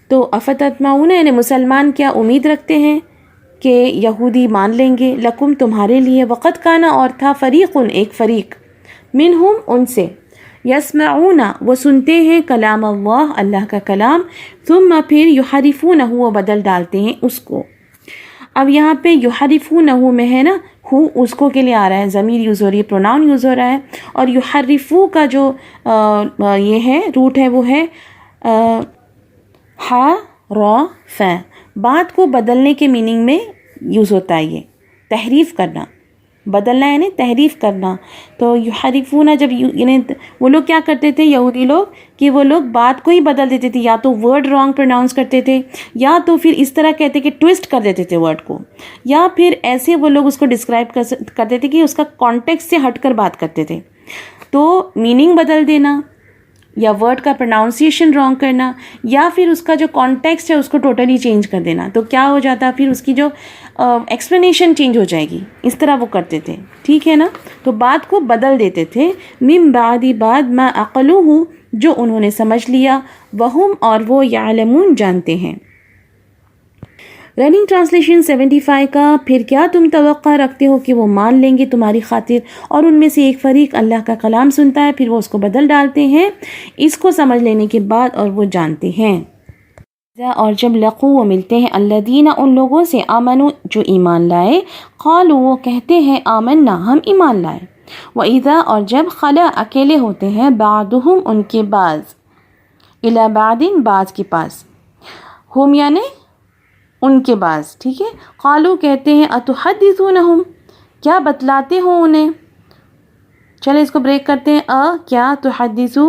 Speaker 3: تو افتطمعون یعنی مسلمان کیا امید رکھتے ہیں کہ یہودی مان لیں گے. لکم، تمہارے لیے. وقت کانا، اور تھا، فریقن، ایک فریق، منہم، ان سے، یسمعون، وہ سنتے ہیں، کلام اللہ، اللہ کا کلام، ثم، پھر، یحرفونہ، وہ بدل ڈالتے ہیں اس کو. اب یہاں پہ یحرفونہ میں ہے نا، ہو اس کو کے لیے آ رہا ہے، ضمیر یوز ہو رہی ہے، پروناؤن یوز ہو رہا ہے. اور یحرفو کا جو یہ ہے روٹ ہے وہ ہے ہا را ف، بات کو بدلنے کے میننگ میں یوز ہوتا ہے. یہ تحریف کرنا، بدلنا یعنی تحریف کرنا. تو یحرفون، جب یعنی وہ لوگ کیا کرتے تھے یہودی لوگ، کہ وہ لوگ بات کو ہی بدل دیتے تھے، یا تو ورڈ رانگ پروناؤنس کرتے تھے، یا تو پھر اس طرح کہتے کہ ٹویسٹ کر دیتے تھے ورڈ کو، یا پھر ایسے وہ لوگ اس کو ڈسکرائب کرتے تھے کہ اس کا کانٹیکسٹ سے ہٹ کر بات کرتے تھے. تو میننگ بدل دینا، یا ورڈ کا پروناؤنسیشن رانگ کرنا، یا پھر اس کا جو کانٹیکسٹ ہے اس کو ٹوٹلی چینج کر دینا. تو کیا ہو جاتا، پھر اس کی جو ایکسپلینیشن چینج ہو جائے گی. اس طرح وہ کرتے تھے، ٹھیک ہے نا. تو بات کو بدل دیتے تھے. من بعد، بعد، ما عقلوہ، جو انہوں نے سمجھ لیا، وہم، اور وہ، یعلمون، جانتے ہیں. رننگ ٹرانسلیشن 75 کا. پھر کیا تم توقع رکھتے ہو کہ وہ مان لیں گے تمہاری خاطر، اور ان میں سے ایک فریق اللہ کا کلام سنتا ہے، پھر وہ اس کو بدل ڈالتے ہیں اس کو سمجھ لینے کے بعد، اور وہ جانتے ہیں. اور جب لقو، وہ ملتے ہیں، الذین، ان لوگوں سے، آمنو، جو ایمان لائے، قالوا، وہ کہتے ہیں، آمنا، ہم ایمان لائے. وَإِذَا، اور جب، خلا، اکیلے ہوتے ہیں، بعضهم، ان کے بعض، الی بعض، بعض کے پاس، ہم یعنی ان کے بعض، ٹھیک ہے. قالو، کہتے ہیں، اتحدثونہم، کیا بتلاتے ہو انہیں. چلے اس کو بریک کرتے ہیں. کیا، تحدثو،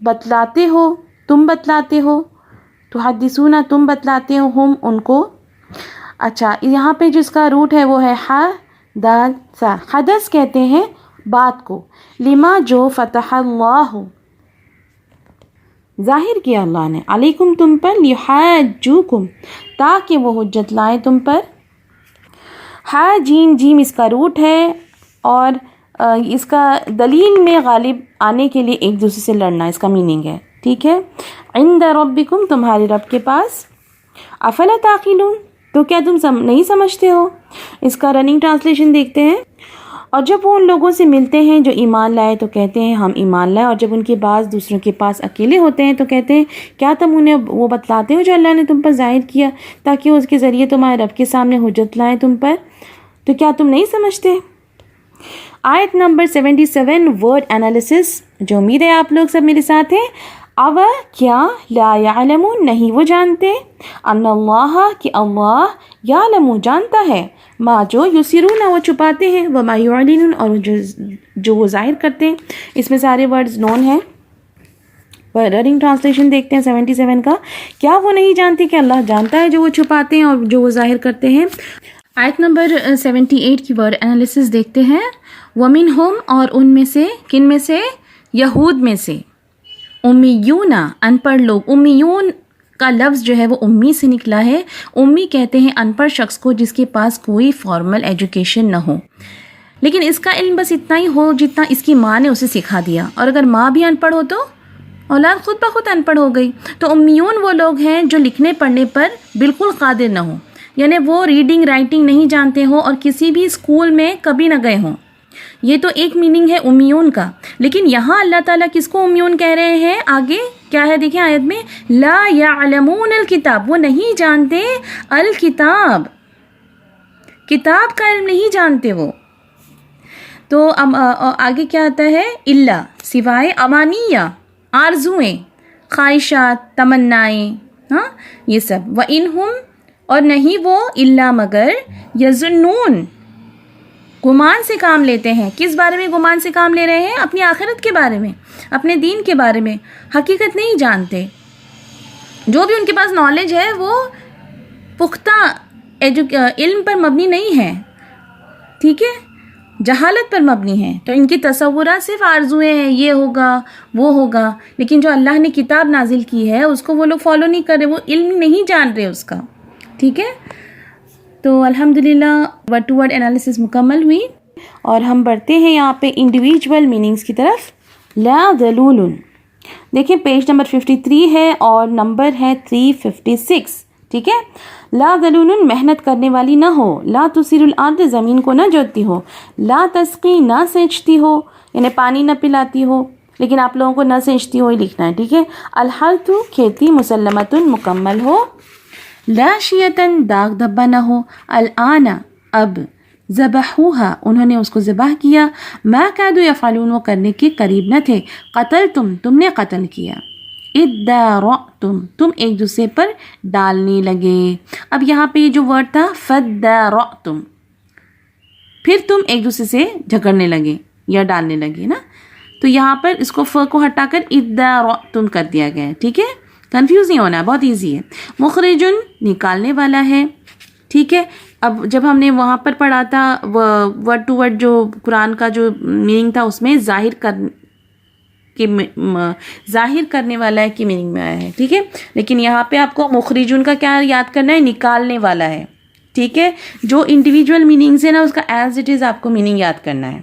Speaker 3: بتلاتے ہو، تم بتلاتے ہو، تحدثون، تم بتلاتے ہو، ہم، ان کو. اچھا، یہاں پہ جس کا روٹ ہے وہ ہے ہا دال سا. حدث کہتے ہیں بات کو، لما جو فتح اللہ ظاہر کیا اللہ نے، علیکم تم پر، لیحاجوکم تاکہ وہ حجت لائیں تم پر. ہا جیم، جیم اس کا روٹ ہے اور اس کا دلیل میں غالب آنے کے لیے ایک دوسرے سے لڑنا اس کا میننگ ہے. ٹھیک ہے. عند ربکم تمہارے رب کے پاس. افلا تعقلون تو کیا تم نہیں سمجھتے ہو. اس کا رننگ ٹرانسلیشن دیکھتے ہیں. اور جب وہ ان لوگوں سے ملتے ہیں جو ایمان لائے تو کہتے ہیں ہم ایمان لائے، اور جب ان کے بعض دوسروں کے پاس اکیلے ہوتے ہیں تو کہتے ہیں کیا تم انہیں وہ بتلاتے ہو جو اللہ نے تم پر ظاہر کیا تاکہ اس کے ذریعے تمہارے رب کے سامنے حجت لائیں تم پر، تو کیا تم نہیں سمجھتے. آیت نمبر 77 ورڈ انالیسس، جو امید ہے آپ لوگ سب میرے ساتھ ہیں. اب کیا لا یعلمون نہیں وہ جانتے، ان اللہ کہ اللہ یعلم جانتا ہے، ما جو یسرون وہ چھپاتے ہیں، وما یعلنون اور جو وہ ظاہر کرتے ہیں. اس میں سارے ورڈز نون ہیں. رننگ ٹرانسلیشن دیکھتے ہیں 77 کا. کیا وہ نہیں جانتے کہ اللہ جانتا ہے جو وہ چھپاتے ہیں اور جو وہ ظاہر کرتے ہیں. آیت نمبر 78 کی ورڈ انالیسس دیکھتے ہیں. ومنہم اور ان میں سے، کن میں سے؟ یہود میں سے. امیون ان پڑھ لوگ. امیون کا لفظ جو ہے وہ امی سے نکلا ہے. امی کہتے ہیں ان پڑھ شخص کو جس کے پاس کوئی فارمل ایجوکیشن نہ ہو، لیکن اس کا علم بس اتنا ہی ہو جتنا اس کی ماں نے اسے سکھا دیا. اور اگر ماں بھی ان پڑھ ہو تو اولاد خود بخود ان پڑھ ہو گئی. تو امیون وہ لوگ ہیں جو لکھنے پڑھنے پر بالکل قادر نہ ہوں، یعنی وہ ریڈنگ رائٹنگ نہیں جانتے ہوں اور کسی بھی اسکول میں کبھی نہ گئے ہوں. یہ تو ایک میننگ ہے امیون کا. لیکن یہاں اللہ تعالیٰ کس کو امیون کہہ رہے ہیں؟ آگے کیا ہے دیکھیں آیت میں، لا یعلمون الکتاب، وہ نہیں جانتے الکتاب، کتاب کا علم نہیں جانتے وہ. تو آگے کیا آتا ہے؟ الا سوائے، امانیہ آرزویں، خواہشات، تمنائیں، ہاں یہ سب. وَإِنْهُمْ اور نہیں وہ، الا مگر، یظنون گمان سے کام لیتے ہیں. کس بارے میں گمان سے کام لے رہے ہیں؟ اپنی آخرت کے بارے میں، اپنے دین کے بارے میں. حقیقت نہیں جانتے. جو بھی ان کے پاس نالج ہے وہ پختہ علم پر مبنی نہیں ہے، ٹھیک ہے، جہالت پر مبنی ہے. تو ان کی تصورات صرف آرزویں ہیں، یہ ہوگا وہ ہوگا، لیکن جو اللہ نے کتاب نازل کی ہے اس کو وہ لوگ فالو نہیں کر رہے، وہ علم نہیں جان رہے اس کا. ٹھیک ہے. تو الحمدللہ ورڈ ٹو ورڈ انالیسس مکمل ہوئی اور ہم بڑھتے ہیں یہاں پہ انڈیویجول میننگز کی طرف. لا ذلول، دیکھیں پیج نمبر 53 ہے اور نمبر ہے 356. ٹھیک ہے. لا ذلول محنت کرنے والی نہ ہو. لا تثیر الارض زمین کو نہ جوتتی ہو. لا تسقی نہ سینچتی ہو، یعنی پانی نہ پلاتی ہو، لیکن آپ لوگوں کو نہ سینچتی ہو ہی لکھنا ہے. ٹھیک ہے. الحرث کھیتی، مسلمۃ مکمل ہو. لا شیطن داغ دھبا نہ ہو. الآن اب، ذبحوها انہوں نے اس کو ذبح کیا. ما کادوا یفعلون وہ کرنے کے قریب نہ تھے. تم نے قتل کیا. ادارعتم تم ایک دوسرے پر ڈالنے لگے. اب یہاں پہ یہ جو ورڈ تھا فدارعتم، پھر تم ایک دوسرے سے جھگڑنے لگے یا ڈالنے لگے نا، تو یہاں پر اس کو ف کو ہٹا کر ادارعتم کر دیا گیا ہے. ٹھیک ہے. کنفیوز نہیں ہونا، بہت ایزی ہے. مخرجن نکالنے والا ہے. ٹھیک ہے. اب جب ہم نے وہاں پر پڑھا تھا ورڈ ٹو ورڈ جو قرآن کا جو میننگ تھا اس میں ظاہر کرنے والا ہے کی میننگ میں آیا ہے. ٹھیک ہے. لیکن یہاں پہ آپ کو مخرجن کا کیا یاد کرنا ہے؟ نکالنے والا ہے. ٹھیک ہے. جو انڈیویجول میننگز ہے نا اس کا ایز اٹ از آپ کو میننگ یاد کرنا ہے.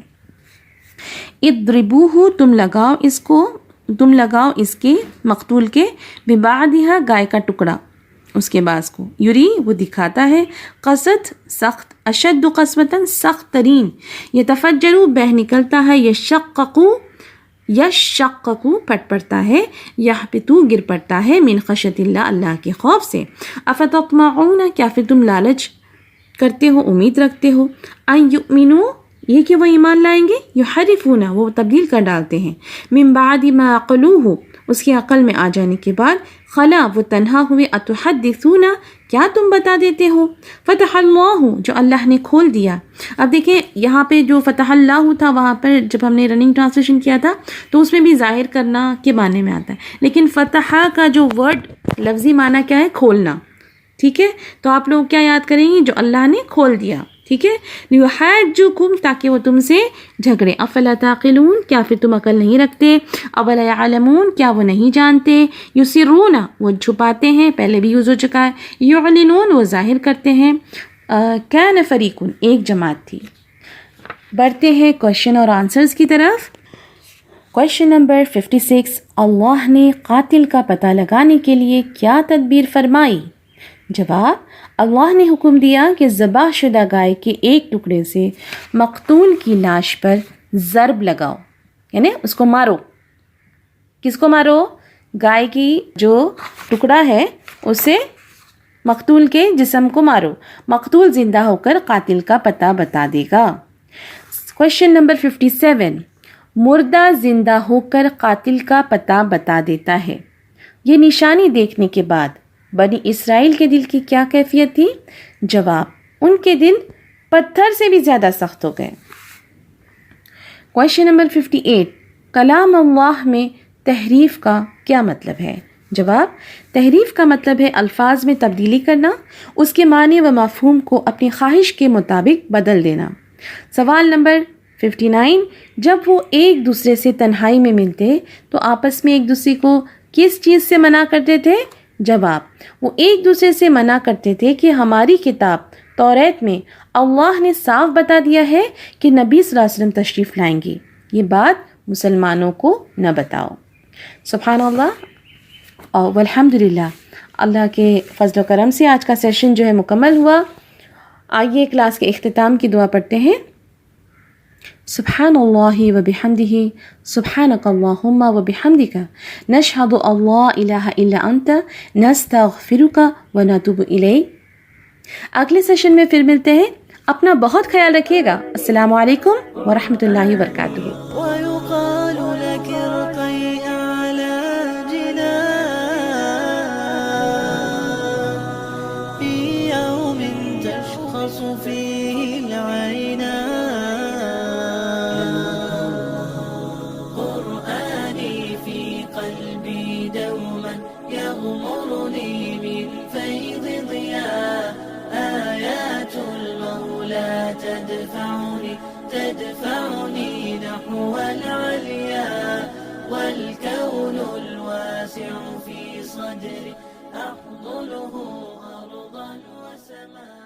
Speaker 3: اضربوہ تم لگاؤ اس کے مقتول کے، ببعدھا گائے کا ٹکڑا اس کے بعض کو، یری وہ دکھاتا ہے، قصد سخت، اشد قسوتاً سخت ترین، یتفجرو بہ نکلتا ہے، یشققو پھٹ پڑتا ہے، یہبطو گر پڑتا ہے، من خشیت اللہ اللہ کے خوف سے. افتطمعون کیا پھر تم لالچ کرتے ہو، امید رکھتے ہو، ان یؤمنو یہ کہ وہ ایمان لائیں گے، یحرفون وہ تبدیل کر ڈالتے ہیں، من بعد ما عقلوہ اس کی عقل میں آ جانے کے بعد، خلا وہ تنہا ہوئے، اتحدثون کیا تم بتا دیتے ہو، فتح اللہ جو اللہ نے کھول دیا. اب دیکھیں یہاں پہ جو فتح اللہ تھا وہاں پر جب ہم نے رننگ ٹرانسلیشن کیا تھا تو اس میں بھی ظاہر کرنا کے معنی میں آتا ہے، لیکن فتح کا جو ورڈ لفظی معنی کیا ہے؟ کھولنا. ٹھیک ہے. تو آپ لوگ کیا یاد کریں گے؟ جو اللہ نے کھول دیا. ٹھیک ہے. لیحاجوکم تاکہ وہ تم سے جھگڑے. افلا تعقلون کیا پھر تم عقل نہیں رکھتے. اولا یعلمون کیا وہ نہیں جانتے. یسرون وہ چھپاتے ہیں، پہلے بھی یوز ہو چکا ہے. یعلنون وہ ظاہر کرتے ہیں. کان فریقون ایک جماعت تھی. بڑھتے ہیں کوشچن اور آنسرز کی طرف. Question number 56. اللہ نے قاتل کا پتہ لگانے کے لیے کیا تدبیر فرمائی؟ جواب، اللہ نے حکم دیا کہ ذبح شدہ گائے کے ایک ٹکڑے سے مقتول کی لاش پر ضرب لگاؤ، یعنی اس کو مارو. کس کو مارو؟ گائے کی جو ٹکڑا ہے اسے مقتول کے جسم کو مارو. مقتول زندہ ہو کر قاتل کا پتہ بتا دے گا. Question number 57. مردہ زندہ ہو کر قاتل کا پتہ بتا دیتا ہے. یہ نشانی دیکھنے کے بعد بنی اسرائیل کے دل کی کیا کیفیت تھی؟ جواب، ان کے دل پتھر سے بھی زیادہ سخت ہو گئے. Question number 58. کلام اللہ میں تحریف کا کیا مطلب ہے؟ جواب، تحریف کا مطلب ہے الفاظ میں تبدیلی کرنا، اس کے معنی و مفہوم کو اپنی خواہش کے مطابق بدل دینا. سوال نمبر 59. جب وہ ایک دوسرے سے تنہائی میں ملتے تو آپس میں ایک دوسرے کو کس چیز سے منع کرتے تھے؟ جواب، وہ ایک دوسرے سے منع کرتے تھے کہ ہماری کتاب توریت میں اللہ نے صاف بتا دیا ہے کہ نبی صلی اللہ علیہ وسلم تشریف لائیں گی، یہ بات مسلمانوں کو نہ بتاؤ. سبحان اللہ اور والحمدللہ. اللہ کے فضل و کرم سے آج کا سیشن جو ہے مکمل ہوا. آئیے کلاس کے اختتام کی دعا پڑھتے ہیں. سبحان اللہ و بحمدہ سبحانک اللہم و بحمدک نشہد ان لا الہ الا انت نستغفرک و نتوب الیک. اگلے سیشن میں پھر ملتے ہیں. اپنا بہت خیال رکھیے گا. السلام علیکم ورحمۃ اللہ وبرکاتہ.
Speaker 4: ويقال لك ارقي أعلى جنان في يوم تشخص فيه العينان. قرآني في قلبي دوما يغمرني من فيض ضياء. آيات المولى تدفعني نحو العليا. والكون الواسع في صدري أحضنه أرضا وسماء.